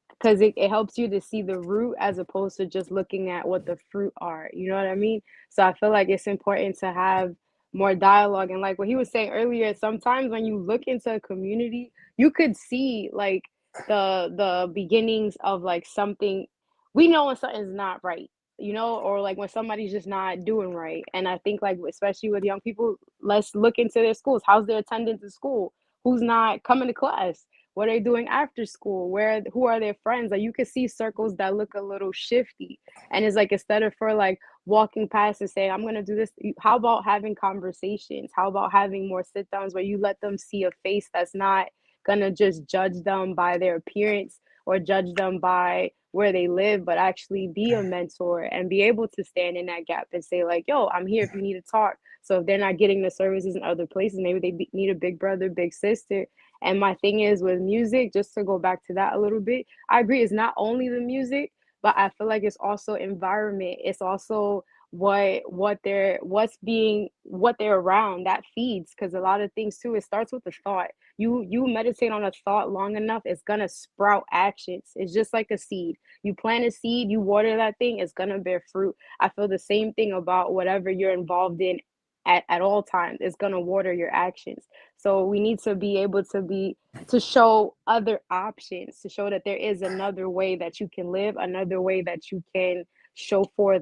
because it helps you to see the root as opposed to just looking at what the fruit are. You know what I mean? So I feel like it's important to have more dialogue. And like what he was saying earlier, sometimes when you look into a community, you could see like the beginnings of like something. We know when something's not right, you know, or like when somebody's just not doing right. And I think like especially with young people, let's look into their schools. How's their attendance at school? Who's not coming to class? What are they doing after school? Who are their friends? Like you can see circles that look a little shifty. And it's like instead of for like walking past and saying, I'm gonna do this, how about having conversations? How about having more sit downs where you let them see a face that's not gonna just judge them by their appearance or judge them by where they live, but actually be a mentor and be able to stand in that gap and say like, yo, I'm here if you need to talk. So if they're not getting the services in other places, maybe they need a big brother, big sister. And my thing is with music, just to go back to that a little bit, I agree it's not only the music, but I feel like it's also environment. It's also what they're around that feeds, because a lot of things too, it starts with a thought. You meditate on a thought long enough, it's gonna sprout actions. It's just like a seed. You plant a seed, you water that thing, it's gonna bear fruit. I feel the same thing about whatever you're involved in at all times. It's gonna water your actions. So we need to be able to show other options, to show that there is another way that you can live, another way that you can show forth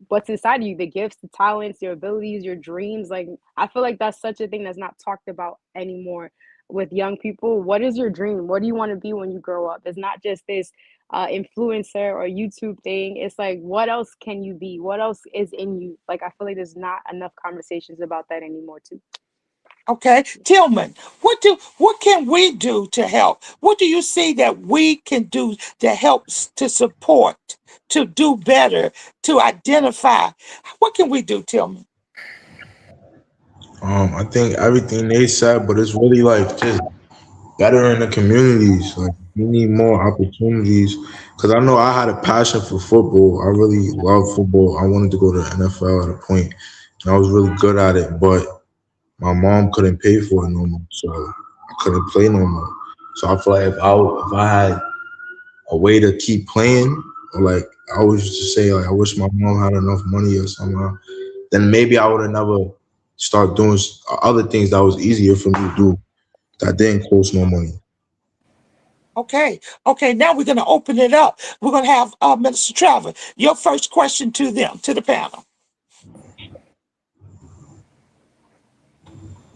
what's inside of you, the gifts, the talents, your abilities, your dreams. Like I feel like that's such a thing that's not talked about anymore with young people. What is your dream? What do you want to be when you grow up? It's not just this influencer or YouTube thing. It's like, what else can you be? What else is in you? Like I feel like there's not enough conversations about that anymore too. Okay, Tillman, what can we do to help? What do you see that we can do to help to support, to do better, to identify? What can we do, Tillman? I think everything they said, but it's really like just better in the communities. Like we need more opportunities. Cause I know I had a passion for football. I really love football. I wanted to go to the NFL at a point, and I was really good at it. But my mom couldn't pay for it no more, so I couldn't play no more. So I feel like if I had a way to keep playing, or like I always used to say, like I wish my mom had enough money or somehow, then maybe I would have never start doing other things that was easier for me to do that didn't cost no money. Okay, okay, now we're going to open it up. We're going to have Minister Trevor, your first question to them, to the panel.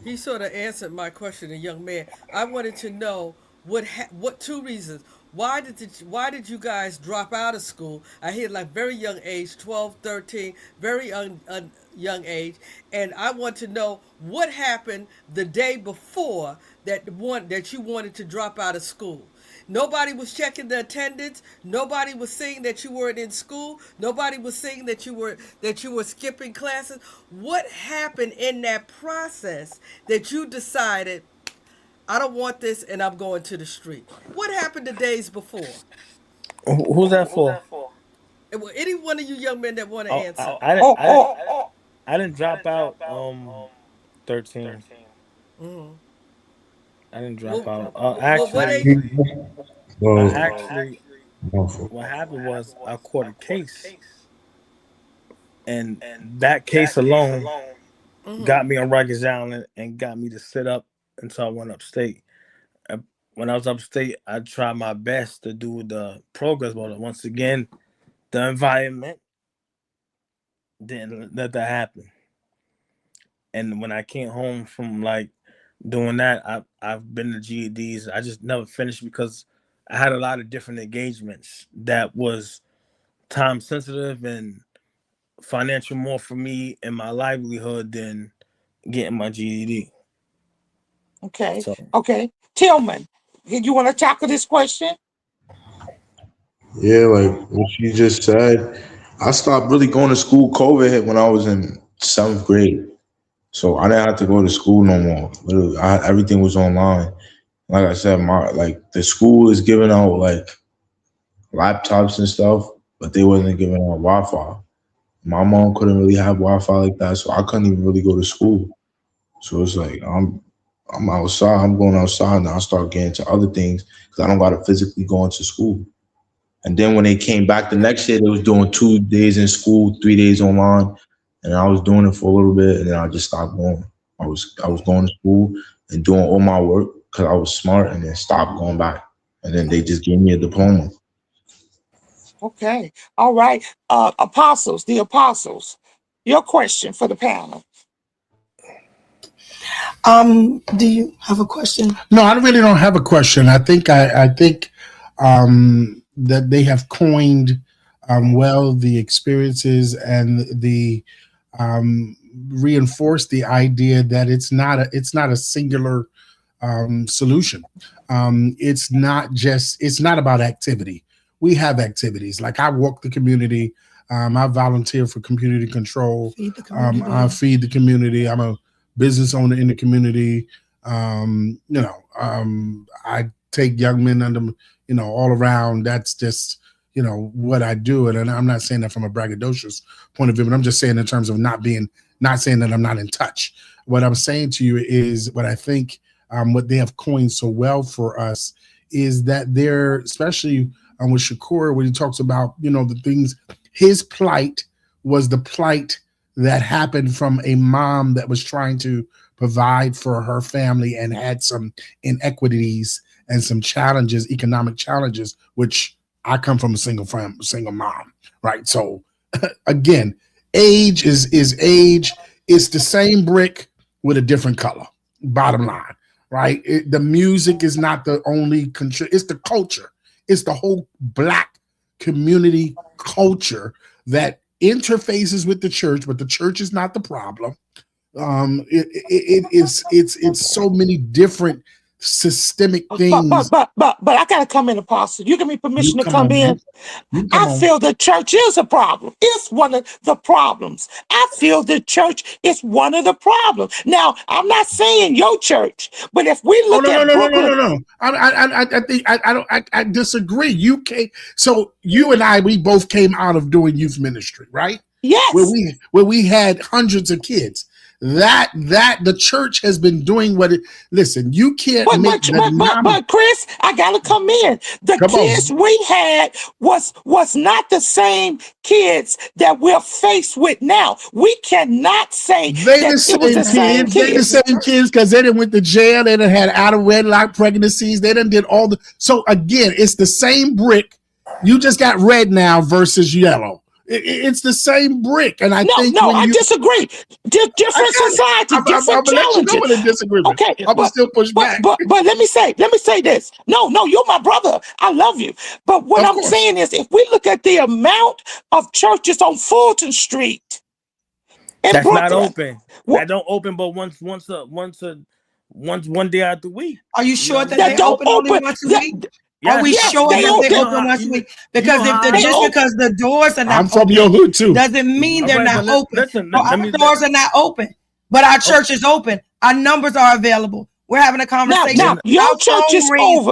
He sort of answered my question, a young man. I wanted to know what two reasons. Why did you guys drop out of school? I hear like very young age, 12, 13, very young age, and I want to know what happened the day before that you wanted to drop out of school. Nobody was checking the attendance. Nobody was saying that you weren't in school. Nobody was saying that you were skipping classes. What happened in that process that you decided I don't want this and I'm going to the street? What happened the days before? Who's that for? Well, any one of you young men that want to Oh, answer. Oh, oh, I didn't drop out 13. Mm-hmm. I didn't drop Well, out. what Actually, age? I Well, actually what happened was I caught a case, and that case alone Mm-hmm. got me on Rikers Island and got me to sit up until I went upstate. Uh, When I was upstate, I tried my best to do the progress, but once again, the environment didn't let that happen. And when I came home from like doing that, I've been to GEDs. I just never finished because I had a lot of different engagements that was time sensitive and financial more for me and my livelihood than getting my GED. okay, So okay. Tillman, you want to tackle this question? yeah, like what you just said, I stopped really going to school. COVID hit when I was in seventh grade, so I didn't have to go to school no more. Literally, everything was online. Like I said, my like the school is giving out like laptops and stuff, but they wasn't giving out Wi-Fi. My mom couldn't really have Wi-Fi like that, so I couldn't even really go to school. So it's like I'm outside. I'm going outside, and I start getting to other things because I don't got to physically go into school. And then when they came back the next year, they was doing 2 days in school, 3 days online, and I was doing it for a little bit, and then I just stopped going. I was going to school and doing all my work because I was smart, and then stopped going back. And then they just gave me a diploma. Okay, all right. The apostles, your question for the panel. Do you have a question? No, I really don't have a question. I think that they have coined well the experiences and the reinforce the idea that it's not a singular solution. It's not about activity. We have activities like I walk the community. I volunteer for community control. Feed the community. I feed the community. I'm a business owner in the community. I take young men under, all around. That's just, what I do. And I'm not saying that from a braggadocious point of view, but I'm just saying in terms of not saying that I'm not in touch. What I'm saying to you is what I think, what they have coined so well for us is that they're, especially with Shakur, when he talks about, the things, his plight was the plight that happened from a mom that was trying to provide for her family and had some inequities and some challenges, economic challenges, which I come from a single mom, right? So again, age is age. It's the same brick with a different color, bottom line, right? The music is not the only it's the culture. It's the whole Black community culture that interfaces with the church, but the church is not the problem. It's so many different systemic things. But I gotta come in, Apostle. You give me permission to come in. I feel the church is a problem. It's one of the problems. I feel the church is one of the problems. Now, I'm not saying your church, but if we look at Brooklyn, no. I think I disagree. You came, so you and we both came out of doing youth ministry, right? Yes. Where we had hundreds of kids. That the church has been doing what it. Listen, you can't but Chris, I gotta come in. The kids we had was not the same kids that we're faced with now. We cannot say they the same kids because they didn't went to jail. They done had out of wedlock pregnancies. They done did all the. So again, it's the same brick. You just got red now versus yellow. It's the same brick, and I disagree. Different society, different challenges. I'm going to disagree. Okay, I'm going to still push back. But let me say this. No, you're my brother. I love you. But what I'm saying is, if we look at the amount of churches on Fulton Street, that's Brooklyn, not open. That don't open, but one day out the week. Are you sure that they don't open only once a week? Yes. Are we sure that they open once a week? Because because the doors are not I'm from your hood too. Doesn't mean they're not open. Listen, our doors are not open, but our church is open. Our numbers are available. We're having a conversation. Now your church is over.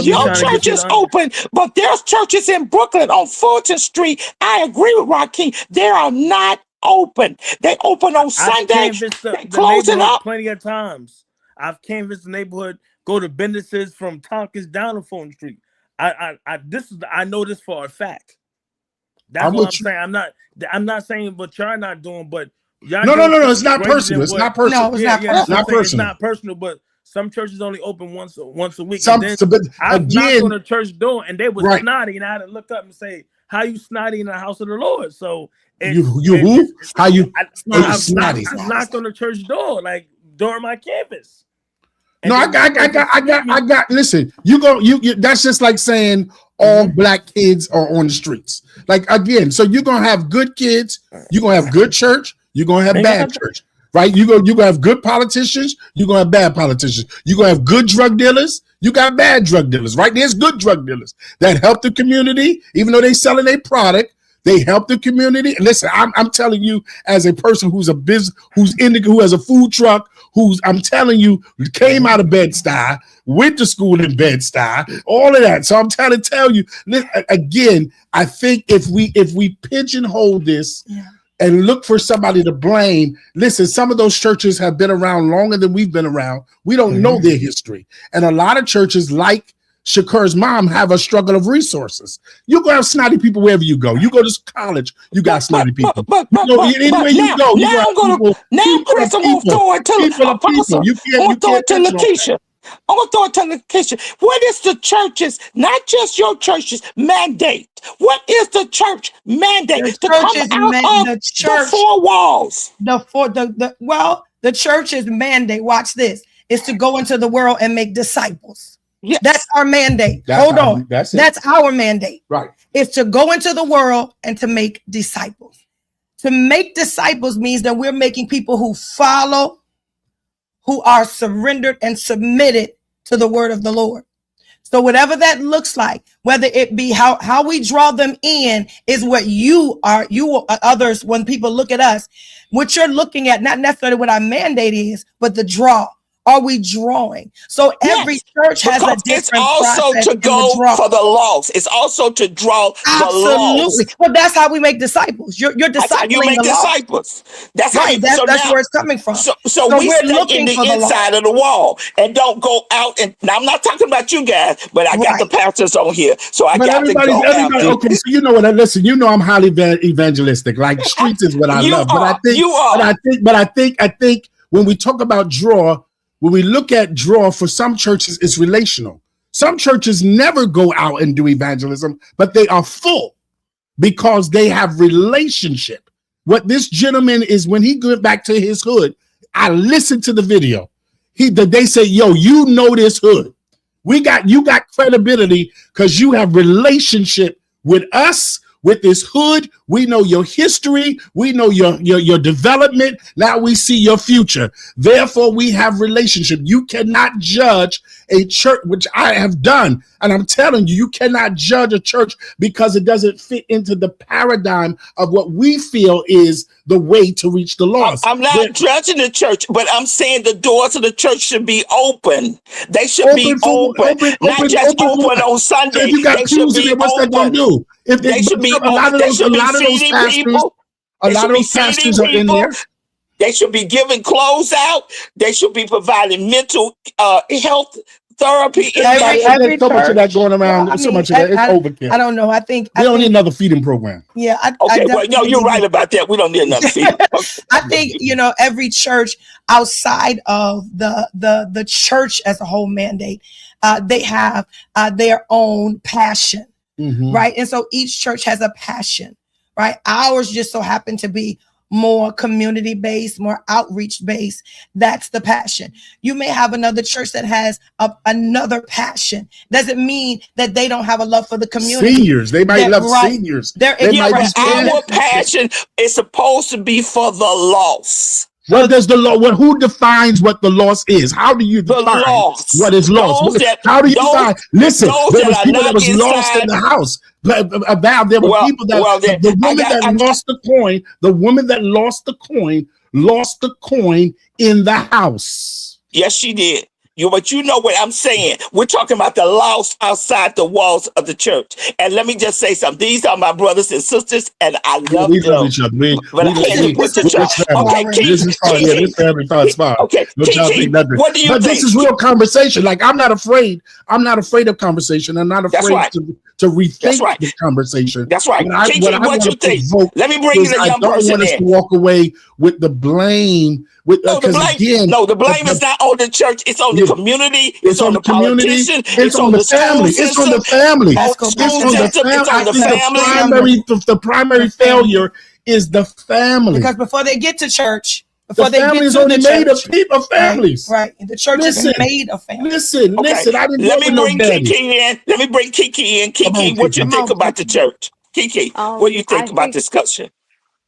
Your church is open, but there's churches in Brooklyn on Fulton Street. I agree with Raheem. They are not open. They open on Sunday. They close it up plenty of times. I've canvassed the neighborhood. Go to businesses from Tompkins down to Fulton Street. I know this for a fact. That's what I'm saying. I'm not saying what y'all not doing, but y'all. No. It's not personal. It's not personal. No, it's not personal. It's not personal. It's not personal, but some churches only open once a week. I've knocked on a church door and they were snotty, and I had to look up and say, "How you snotty in the house of the Lord?" So How you snotty? I knocked on the church door like during my campus. No, I got. Listen, you. That's just like saying all Black kids are on the streets. Like again, so you're gonna have good kids. You're gonna have good church. You're gonna have bad church, right? You gonna have good politicians. You're gonna have bad politicians. You're gonna have good drug dealers. You got bad drug dealers, right? There's good drug dealers that help the community, even though they selling their product. They help the community. And listen, I'm telling you, as a person who's a business, who has a food truck, I'm telling you, came out of Bed-Stuy, went to school in Bed-Stuy, all of that. So I'm trying to tell you, again, I think if we pigeonhole this and look for somebody to blame, listen, some of those churches have been around longer than we've been around. We don't know their history. And a lot of churches like Shakur's mom have a struggle of resources. You're going to have snotty people wherever you go. You go to college, you got snotty people. Anywhere you go, I'm going to throw it to Apostle. I'm going to throw it to Lakeisha. I'm going to throw it to Lakeisha. What is the church's, not just your church's, mandate? What is the church mandate to come out of the four walls? Well, The church's mandate, watch this, is to go into the world and make disciples. Yes. That's our mandate. Hold on. That's our mandate. Right. It's to go into the world and to make disciples. To make disciples means that we're making people who follow, who are surrendered and submitted to the word of the Lord. So whatever that looks like, whether it be how we draw them in is what you others, when people look at us, what you're looking at, not necessarily what our mandate is, but the draw. Are we drawing? So every church has a different it's also process to go for the lost. It's also to draw the lost. Well, that's how we make disciples. You're discipling That's how you make the disciples. That's right. how That's where it's coming from. So we we're stay looking in the for the inside of the wall and don't go out. And now I'm not talking about you guys, but I got the pastors on here, so I got to go out. Okay, so you know what? Listen, you know I'm highly evangelistic. Like streets is what I love. But I think when we talk about draw. When we look at draw, for some churches, it's relational. Some churches never go out and do evangelism, but they are full because they have relationship. What this gentleman is, when he went back to his hood, I listened to the video. They say, yo, you know this hood. You got credibility because you have relationship with us, with this hood. We know your history. We know your development. Now we see your future. Therefore, we have relationship. You cannot judge a church, which I have done. And I'm telling you, you cannot judge a church because it doesn't fit into the paradigm of what we feel is the way to reach the lost. I'm not judging the church, but I'm saying the doors of the church should be open. They should be open, not just open on Sunday. If you got pews in there, what's that going to do? They should be open. A lot of those pastors are in there. They should be giving clothes out. They should be providing mental health therapy. There's so much of that going around. So much of that. It's overkill. I don't know. I think we don't need another feeding program. Yeah. No, you're right about that. We don't need another feeding. I think every church outside of the church as a whole mandate, they have their own passion, right? And so each church has a passion, right? Ours just so happen to be more community based, more outreach based. That's the passion. You may have another church that has another passion. Doesn't mean that they don't have a love for the community. Seniors, they might love seniors. Our passion is supposed to be for the lost. What does the law? Who defines what the loss is? How do you define what is lost? How do you define? Listen, there was people that was lost in the house. There were people that the woman that lost the coin. The woman that lost the coin lost the coin in the house. Yes, she did. But you know what I'm saying. We're talking about the lost outside the walls of the church. And let me just say something. These are my brothers and sisters, and I love them. Each other. But I can't put the church. Okay, Kiki, what do you think? But this is real conversation. Like I'm not afraid of conversation. I'm not afraid to rethink the conversation. That's right. Kiki, what you think? Let me bring in a young person in. I don't want us to walk away with the blame. The blame is not on the church. It's on the community. It's on the politician. It's on the family. It's on the family. The primary failure is the family. Because before they get to church, the family is only made of people, families. Right. The church is made of families. Listen. I didn't Let me bring Kiki in. Kiki, what you think about the church? Kiki, what do you think about discussion?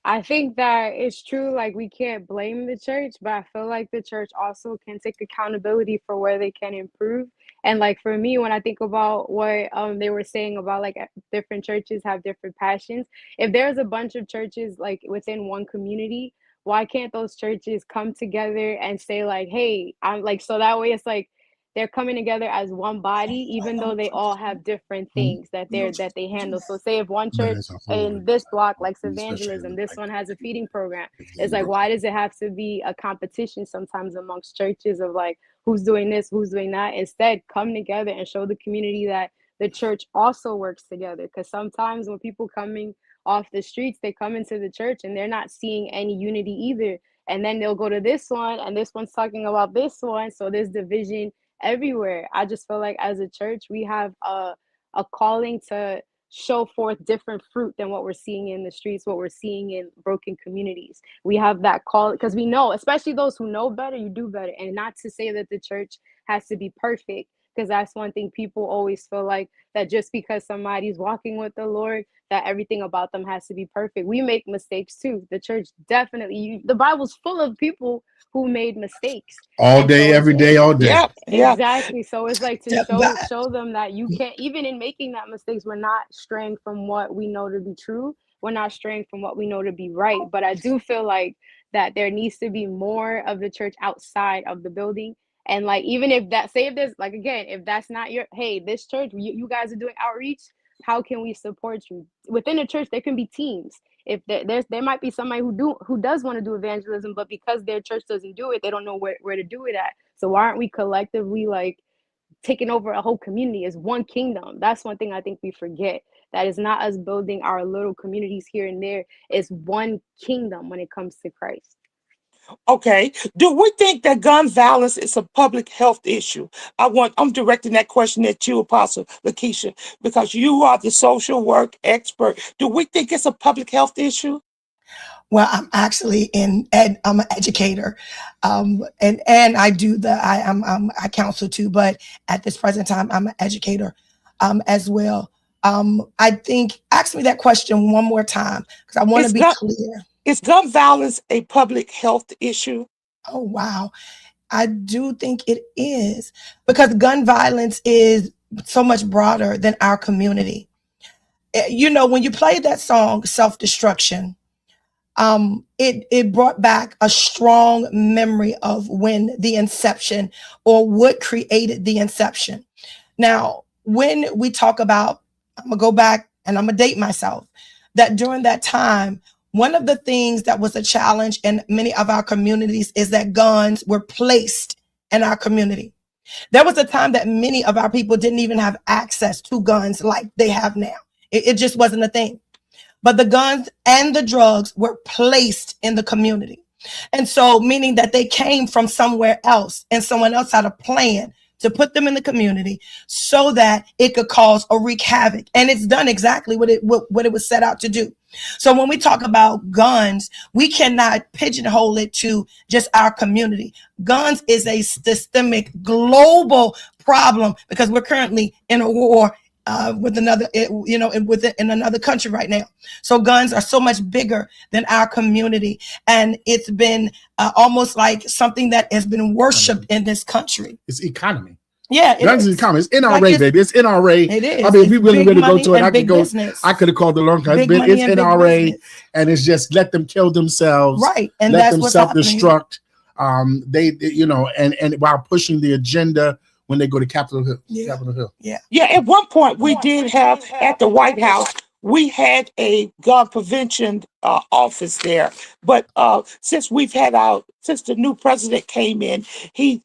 I think that it's true, like we can't blame the church, but I feel like the church also can take accountability for where they can improve. And like for me, when I think about what they were saying about like different churches have different passions, if there's a bunch of churches like within one community, why can't those churches come together and say like, hey, I'm like, so that way it's like they're coming together as one body, even though they all have different things that they handle. So say if one church in this block likes evangelism, this one has a feeding program. It's like, why does it have to be a competition sometimes amongst churches of like, who's doing this, who's doing that? Instead, come together and show the community that the church also works together. Because sometimes when people coming off the streets, they come into the church and they're not seeing any unity either. And then they'll go to this one and this one's talking about this one. So there's division everywhere. I just feel like as a church, we have a calling to show forth different fruit than what we're seeing in the streets, what we're seeing in broken communities. We have that call because we know, especially those who know better, you do better. And not to say that the church has to be perfect, because that's one thing people always feel like, that just because somebody's walking with the Lord, that everything about them has to be perfect. We make mistakes too. The church definitely, the Bible's full of people who made mistakes. All And day, so every day, all day. Yeah, yeah. exactly. So it's like to Yeah, but show them that you can't, even in making that mistakes, we're not straying from what we know to be true. We're not straying from what we know to be right. But I do feel like that there needs to be more of the church outside of the building. And like, even if that, say if there's like, again, if that's not your, hey, this church, you guys are doing outreach, how can we support you within the church? There can be teams. If there might be somebody who does want to do evangelism, but because their church doesn't do it, they don't know where to do it at. So why aren't we collectively like taking over a whole community as one kingdom? That's one thing I think we forget. That is not us building our little communities here and there. It's one kingdom when it comes to Christ. Okay. Do we think that gun violence is a public health issue? I'm directing that question at you, Apostle Lakeisha, because you are the social work expert. Do we think it's a public health issue? well, I'm actually I'm an educator, and I do I counsel too. But at this present time, I'm an educator, as well. I think ask me that question one more time because I want to Is be gun clear. is gun violence a public health issue? Oh wow, I do think it is because gun violence is so much broader than our community. You know, when you play that song, Self Destruction, it brought back a strong memory of when the inception or what created the inception. Now, when we talk about, I'm gonna go back and I'm gonna date myself, that during that time, one of the things that was a challenge in many of our communities is that guns were placed in our community. There was a time that many of our people didn't even have access to guns like they have now. It just wasn't a thing. But the guns and the drugs were placed in the community. And so, meaning that they came from somewhere else and someone else had a plan to put them in the community so that it could cause or wreak havoc. And it's done exactly what it was set out to do. So when we talk about guns, we cannot pigeonhole it to just our community. Guns is a systemic global problem because we're currently in a war with another, in another country right now. So guns are so much bigger than our community, and it's been almost like something that has been worshipped in this country. It's economy. Yeah, guns is economy. It's NRA, baby. It's NRA. It is. I mean, if we really ready to go to it, I could go. Business. I could have called it a long time. It's NRA, and it's just let them kill themselves, right? And let that's them self-destruct. They, and while pushing the agenda when they go to Capitol Hill. Yeah. Capitol Hill. Yeah. Yeah. At one point, we did have at the White House. We had a gun prevention office there, but since the new president came in, he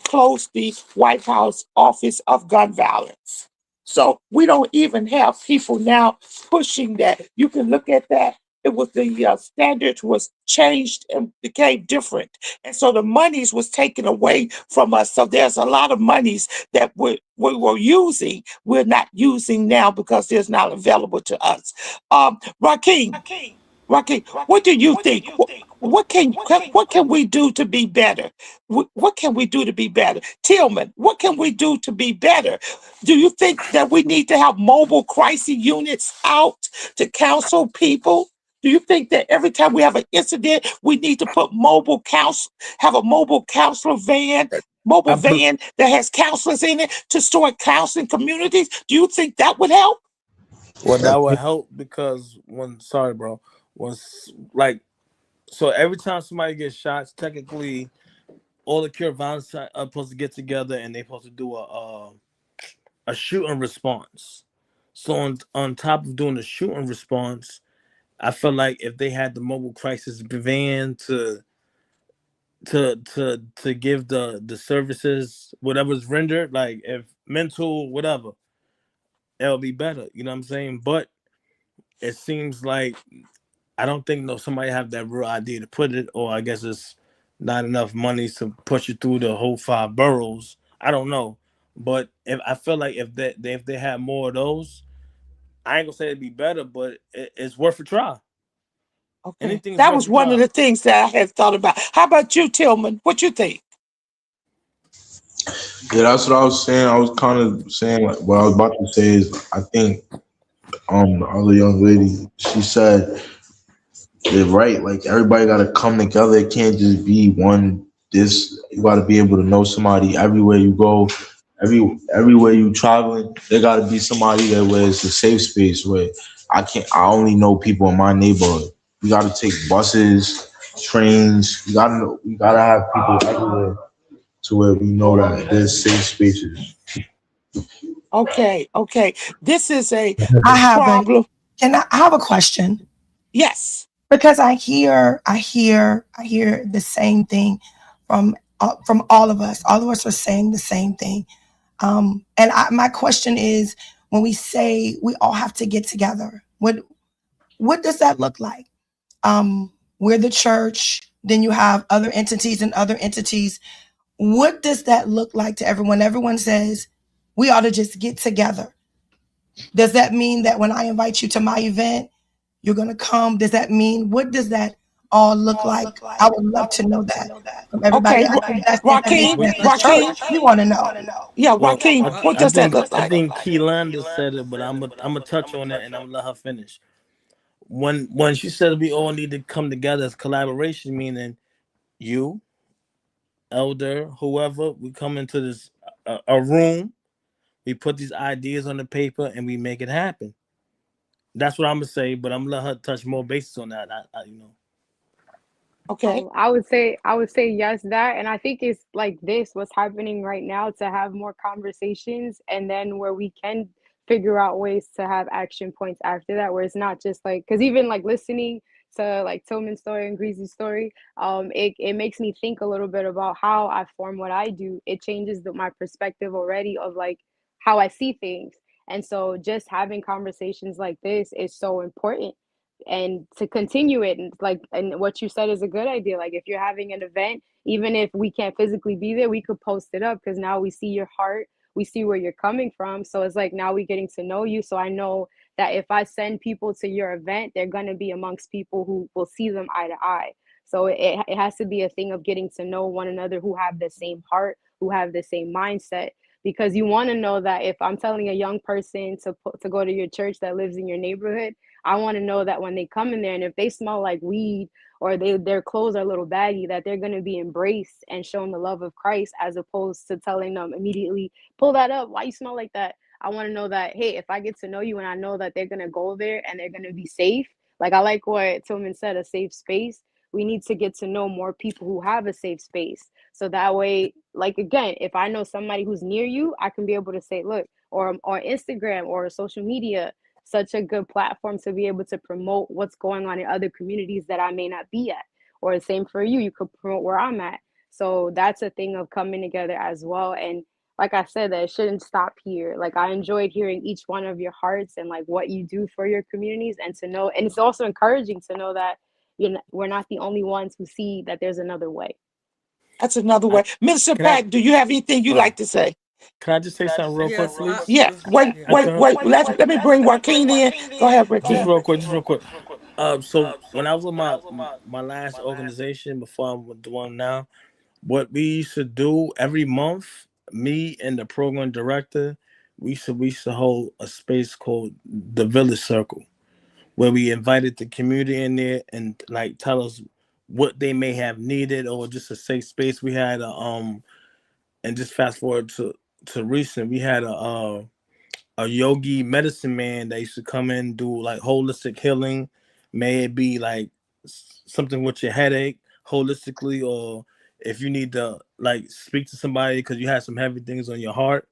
closed the White House Office of Gun Violence. So we don't even have people now pushing that. You can look at that. It was the standards was changed and became different, and so the monies was taken away from us. So there's a lot of monies that we were using, we're not using now because there's not available to us. Rakeem, what do you think? What can we do to be better? What can we do to be better? Tillman, what can we do to be better? Do you think that we need to have mobile crisis units out to counsel people? Do you think that every time we have an incident, we need to put have a mobile counselor van, van that has counselors in it to start counseling communities? Do you think that would help? Well, that would help because so every time somebody gets shot, technically all the cure violence are supposed to get together and they're supposed to do a shooting response. So on top of doing the shooting response, I feel like if they had the mobile crisis van to give the services, whatever's rendered, like if mental, whatever, it'll be better. You know what I'm saying? But it seems like I don't think somebody have that real idea to put it, or I guess it's not enough money to push it through the whole 5 boroughs. I don't know. But if I feel like if they had more of those, I ain't gonna say it'd be better, but it's worth a try. Okay. Anything is That worth was a one of try. the things that I had thought about. How about you, Tillman? What you think? Yeah, that's what I was saying. I was kind of saying like what I was about to say is I think the other young lady she said they're right. Like everybody got to come together. It can't just be one. This you got to be able to know somebody everywhere you go. Everywhere you traveling, there got to be somebody there where it's a safe space where I can't. I only know people in my neighborhood. We got to take buses, trains. We gotta have people everywhere to where we know that there's safe spaces. Okay, okay. This is I a have a problem. I have a question Yes. because I hear the same thing from all of us. All of us are saying the same thing. My question is, when we say we all have to get together, what does that look like? We're the church. Then you have other entities and other entities. What does that look like to everyone? Everyone says we ought to just get together. Does that mean that when I invite you to my event, you're going to come? Does that mean, what does that all look like? I would love to know that from everybody. Okay, I think that's Joaquin, that's the Joaquin. church. We want to know. Yeah, Well, Joaquin. What does that look I like? think Keelanda said it, but I'm gonna touch on that and I'm gonna let her finish. When she said we all need to come together as collaboration, meaning you, elder, whoever, we come into this a room, we put these ideas on the paper, and we make it happen. That's what I'm gonna say, but I'm gonna let her touch more bases on that. Okay. I would say yes that, and I think it's like this what's happening right now to have more conversations, and then where we can figure out ways to have action points after that, where it's not just like, because even like listening to like Tillman's story and Greasy's story, it makes me think a little bit about how I form what I do. It changes my perspective already of like how I see things, and so just having conversations like this is so important, and to continue it, and like, and what you said is a good idea. Like if you're having an event, even if we can't physically be there, we could post it up, because now we see your heart, we see where you're coming from. So it's like now we're getting to know you, so I know that if I send people to your event, they're going to be amongst people who will see them eye to eye. So it has to be a thing of getting to know one another, who have the same heart, who have the same mindset, because you want to know that if I'm telling a young person to go to your church that lives in your neighborhood, I want to know that when they come in there, and if they smell like weed, or their clothes are a little baggy, that they're going to be embraced and shown the love of Christ, as opposed to telling them immediately, pull that up, why you smell like that. I want to know that, hey, if I get to know you and I know that they're going to go there and they're going to be safe, like I like what Tillman said, a safe space. We need to get to know more people who have a safe space, so that way, like, again, if I know somebody who's near you, I can be able to say, look, or Instagram or social media, such a good platform to be able to promote what's going on in other communities that I may not be at. Or the same for you, you could promote where I'm at. So that's a thing of coming together as well. And like I said, that it shouldn't stop here. Like I enjoyed hearing each one of your hearts and like what you do for your communities, and to know, and it's also encouraging to know that we're not the only ones who see that there's another way. That's another I way. Minister can I Pat, do you have anything you uh like to say? can I just say something real quick, Yes, please? Yeah. Wait, yeah. wait, After her, wait. Let me bring Joaquin in. Go ahead, Joaquin. just real quick. So when I was with my last organization before I'm with the one now, what we used to do every month, me and the program director, we used to hold a space called the Village Circle, where we invited the community in there and like tell us what they may have needed, or just a safe space. We had and just fast forward to recent, we had a yogi medicine man that used to come in and do like holistic healing. May it be like something with your headache holistically, or if you need to like speak to somebody because you had some heavy things on your heart.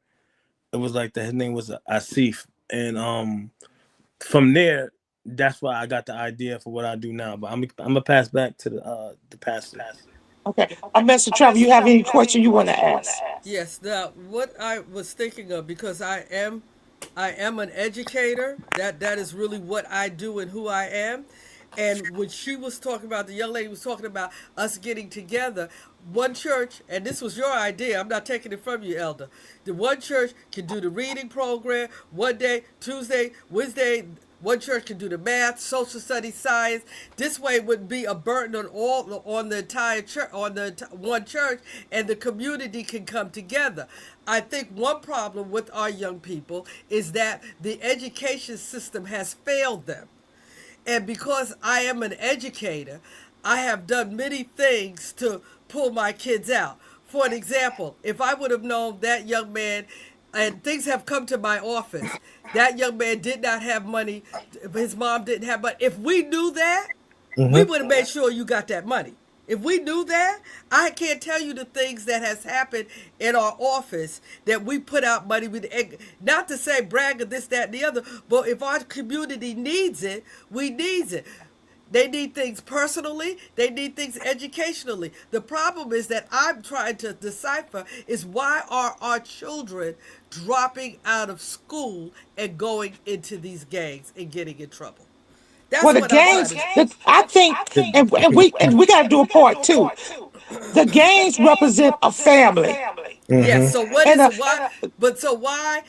It was like that. His name was Asif, and from there, that's why I got the idea for what I do now. But I'm gonna pass back to the pastor. Okay. Mr. Trevor, you have any question you want to ask? Yes. Now, what I was thinking of, because I am an educator. That is really what I do and who I am. And when she was talking about, the young lady was talking about us getting together, one church, and this was your idea, I'm not taking it from you, Elder. The one church can do the reading program one day, Tuesday, Wednesday. One church can do the math, social studies, science. This way it would be a burden on the entire church, on the one church, and the community can come together. I think one problem with our young people is that the education system has failed them. And because I am an educator, I have done many things to pull my kids out. For an example, if I would have known that young man, and things have come to my office, that young man did not have money, his mom didn't have money. If we knew that, we Mm-hmm. would have made sure you got that money. If we knew that, I can't tell you the things that has happened in our office that we put out money with. Not to say brag of this, that, and the other, but if our community needs it, we needs it. They need things personally. They need things educationally. The problem is that I'm trying to decipher is why are our children dropping out of school and going into these gangs and getting in trouble? That's Well, the what I'm trying gangs, to. I think, and we got to do a part too. The gangs represent a family, Yes. Mm-hmm. So what and is why? But so why?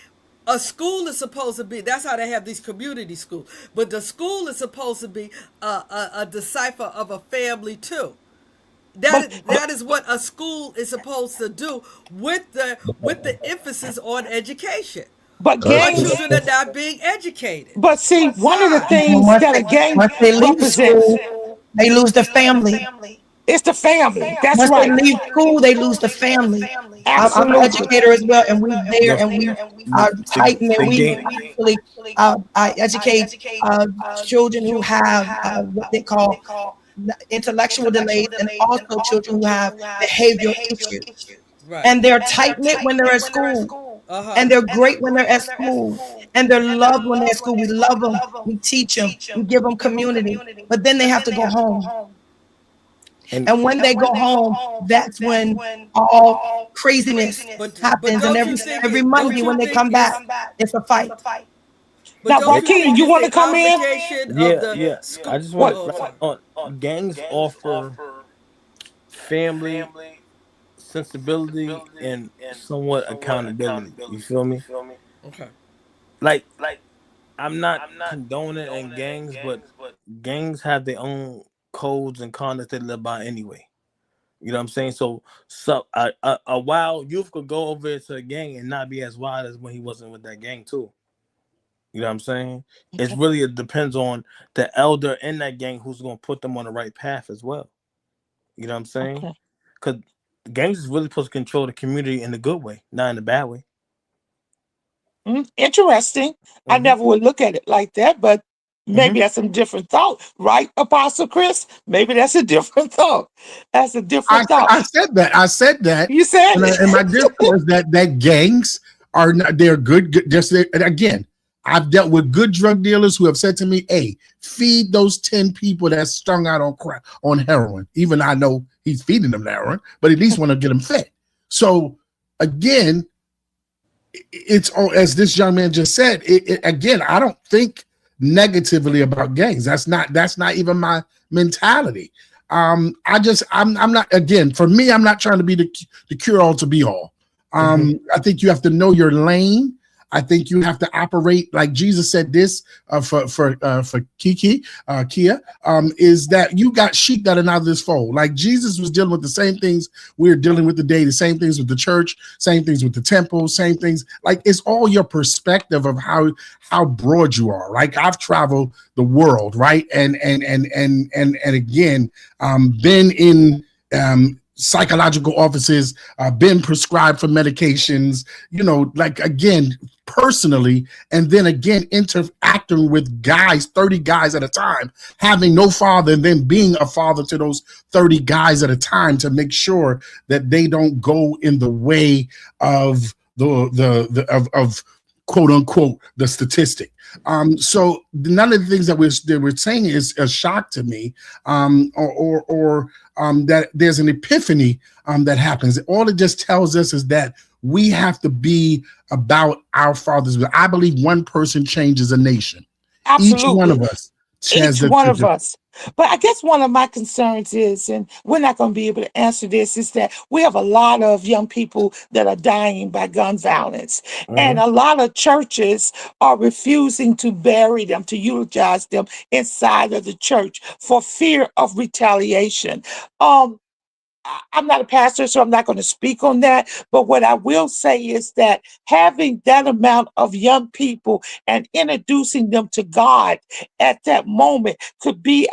A school is supposed to be. That's how they have these community schools. But the school is supposed to be a decipher of a family too. but That is what a school is supposed to do with the emphasis on education. but Our gangs. children are not being educated. But see, one of the Why? And things that a gang once they leave represents school, they lose the family. is the family. That's Once they right. leave school, they lose the family. I'm an Absolutely. educator as well, and we there The, and we are tight knit. the We game. actually I educate children who have what they call intellectual delays, and also children who have behavioral issues. Right. And they're tight knit when they're at school, Uh huh. and they're great when they're at school, and they're loved when they're at school. We love them, we teach them, we give them community, but then they have to go home. And when they go home, that's when all craziness But happens. And don't you think every it? Don't Monday you when they think come back, it's a fight. But Now, don't you Joaquin, think you it's want to the come in? obligation of Yeah, the yeah. school? I just want What? Oh, sorry. gangs offer family sensibility and somewhat accountability. You feel me? Okay. Like I'm not condoning in gangs, but gangs have their own codes and conduct they live by anyway. You know what I'm saying? So a wild youth could go over to a gang and not be as wild as when he wasn't with that gang too. You know what I'm saying? It depends on the elder in that gang who's gonna put them on the right path as well. You know what I'm saying? Okay. Because gangs is really supposed to control the community in a good way, not in a bad way. Interesting. I Mm-hmm. never would look at it like that, but maybe Mm-hmm. that's a different thought, right, Apostle Chris? Maybe that's a different thought. That's a different thought. I said that. I said that You said in my it. discourse that gangs are not, they're good. Just and again, I've dealt with good drug dealers who have said to me, "Hey, feed those 10 people that's strung out on crack on heroin." Even I know he's feeding them heroin, but at least want to get them fed. So again, it's as this young man just said. Again, I don't think negatively about gangs. That's not even my mentality. I'm not, again, for me, I'm not trying to be the cure all to be all. I think you have to know your lane. I think you have to operate like Jesus said this for Kia, is that you got sheep that are not of this fold. Like Jesus was dealing with the same things we're dealing with today, the same things with the church, same things with the temple, same things. Like it's all your perspective of how broad you are. Like I've traveled the world, right, and again, been in psychological offices, been prescribed for medications, like again, personally, and then again, interacting with guys, 30 guys at a time, having no father, and then being a father to those 30 guys at a time to make sure that they don't go in the way of of quote unquote the statistic. So none of the things that we're saying is a shock to me, or that there's an epiphany that happens. All it just tells us is that we have to be about our Father's will. I believe one person changes a nation. Each one of Absolutely. us each one of us. But I guess one of my concerns is, and we're not going to be able to answer this, is that we have a lot of young people that are dying by gun violence. And a lot of churches are refusing to bury them, to eulogize them inside of the church for fear of retaliation. I'm not a pastor, so I'm not going to speak on that. But what I will say is that having that amount of young people and introducing them to God at that moment could be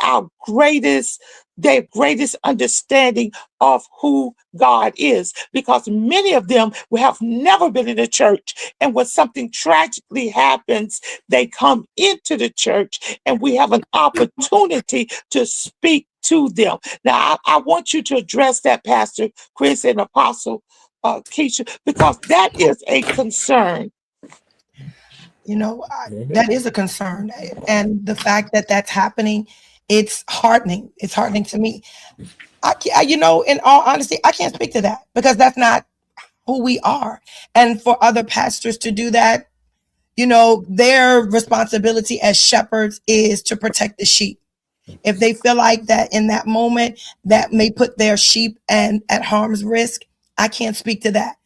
their greatest understanding of who God is, because many of them have never been in a church. And when something tragically happens, they come into the church and we have an opportunity to speak to them. Now, I want you to address that, Pastor Chris and Apostle Keisha, because that is a concern. That is a concern. And the fact that that's happening, it's heartening. It's heartening to me. In all honesty, I can't speak to that because that's not who we are. And for other pastors to do that, their responsibility as shepherds is to protect the sheep. If they feel like that in that moment, that may put their sheep at harm's risk, I can't speak to that.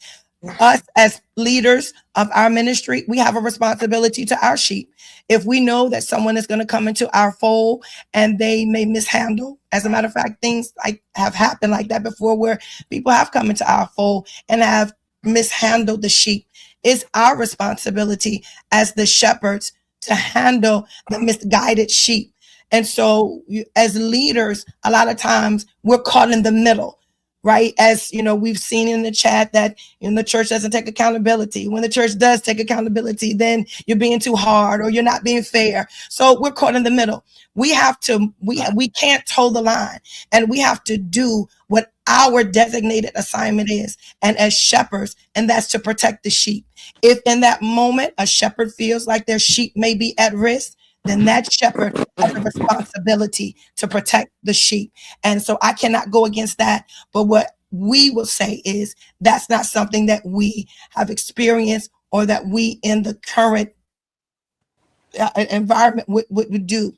Us as leaders of our ministry, we have a responsibility to our sheep. If we know that someone is going to come into our fold and they may mishandle, as a matter of fact, things have happened like that before, where people have come into our fold and have mishandled the sheep. It's our responsibility as the shepherds to handle the misguided sheep. And so as leaders, a lot of times we're caught in the middle, right? As we've seen in the chat that the church doesn't take accountability. When the church does take accountability, then you're being too hard or you're not being fair. So we're caught in the middle. We can't toe the line, and we have to do what our designated assignment is. And as shepherds, and that's to protect the sheep. If in that moment a shepherd feels like their sheep may be at risk, then that shepherd has a responsibility to protect the sheep. And so I cannot go against that. But what we will say is that's not something that we have experienced or that we in the current environment would do.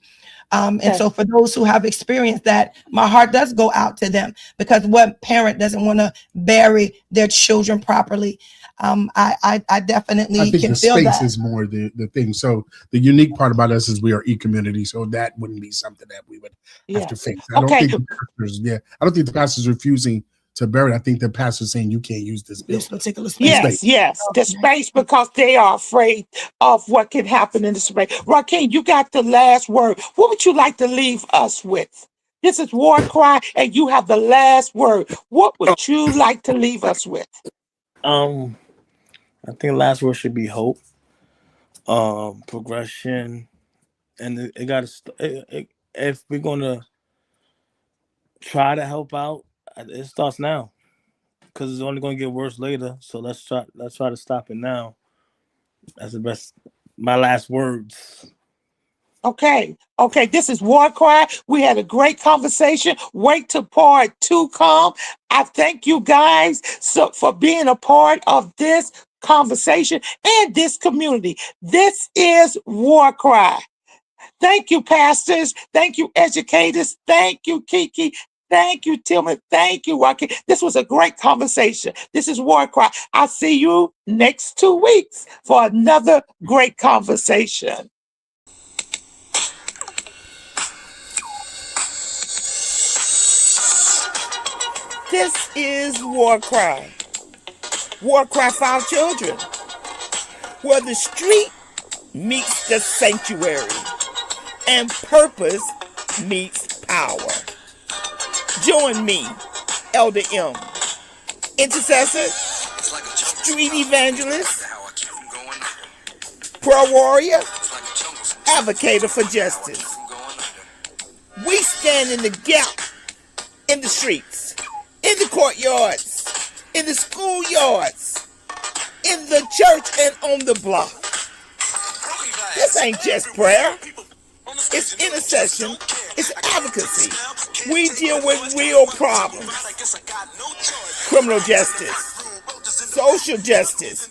And so for those who have experienced that, my heart does go out to them, because what parent doesn't want to bury their children properly? I definitely I think can the feel space that. is more the thing. So the unique part about us is we are e-community, so that wouldn't be something that we would have to face. I don't think the pastor's refusing to bury it. I think the pastor's saying you can't use this building. This particular space. Yes, the space, because they are afraid of what can happen in the space. Rakeem, you got the last word. What would you like to leave us with? This is WarCry, and you have the last word. What would you like to leave us with? I think the last word should be hope, progression, and it got to. If we're gonna try to help out, it starts now, because it's only gonna get worse later. So let's try to stop it now. That's the best. My last words. Okay. This is WarCry. We had a great conversation. Wait till part 2 come. I thank you guys for being a part of this conversation and this community. This is WarCry. Thank you, pastors. Thank you, educators. Thank you, Kiki. Thank you, Tillman. Thank you, Joaquin. This was a great conversation. This is WarCry. I'll see you next 2 weeks for another great conversation. This is WarCry. WarCry for Our Children, where the street meets the sanctuary and purpose meets power. Join me, Elder M, intercessor, street evangelist, prayer warrior, advocator for justice. We stand in the gap in the streets, in the courtyards, in the schoolyards, in the church, and on the block. This ain't just prayer. It's intercession. It's advocacy. We deal with real problems. Criminal justice, social justice,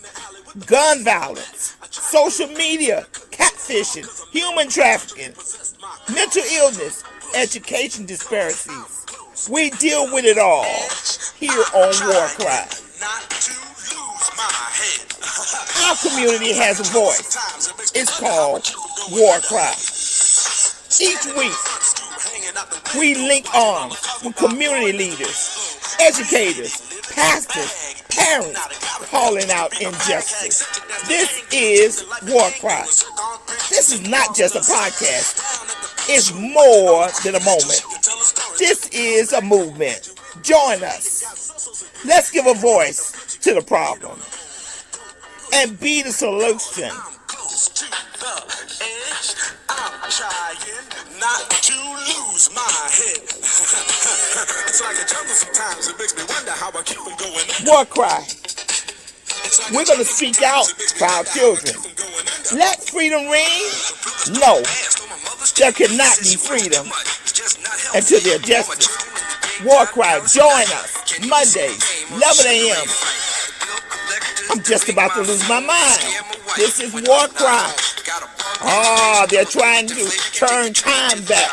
gun violence, social media, catfishing, human trafficking, mental illness, education disparities. We deal with it all here on WarCry. Our community has a voice. It's called WarCry. Each week, we link arms with community leaders, educators, pastors, parents calling out injustice. This is WarCry. This is not just a podcast. It's more than a moment. This is a movement. Join us. Let's give a voice to the problem and be the solution. I'm trying not to lose my head. It's like a jungle sometimes. It makes me wonder how I keep them going. WarCry. We're going to speak out for our children. Let freedom ring? No, there cannot be freedom until there's justice. WarCry, join us Mondays, 11 a.m. I'm just about to lose my mind. This is WarCry. They're trying to turn time back.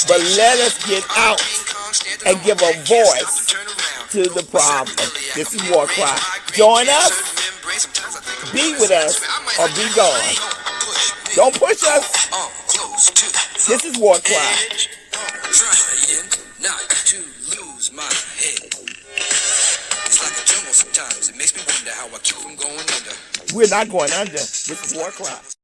But let us get out and give a voice to the problem. This is WarCry. Join us, be with us, or be gone. Don't push us. This is WarCry. Trying not to lose my head. It's like a jungle sometimes. It makes me wonder how I keep from going under. We're not going under. This is WarCry.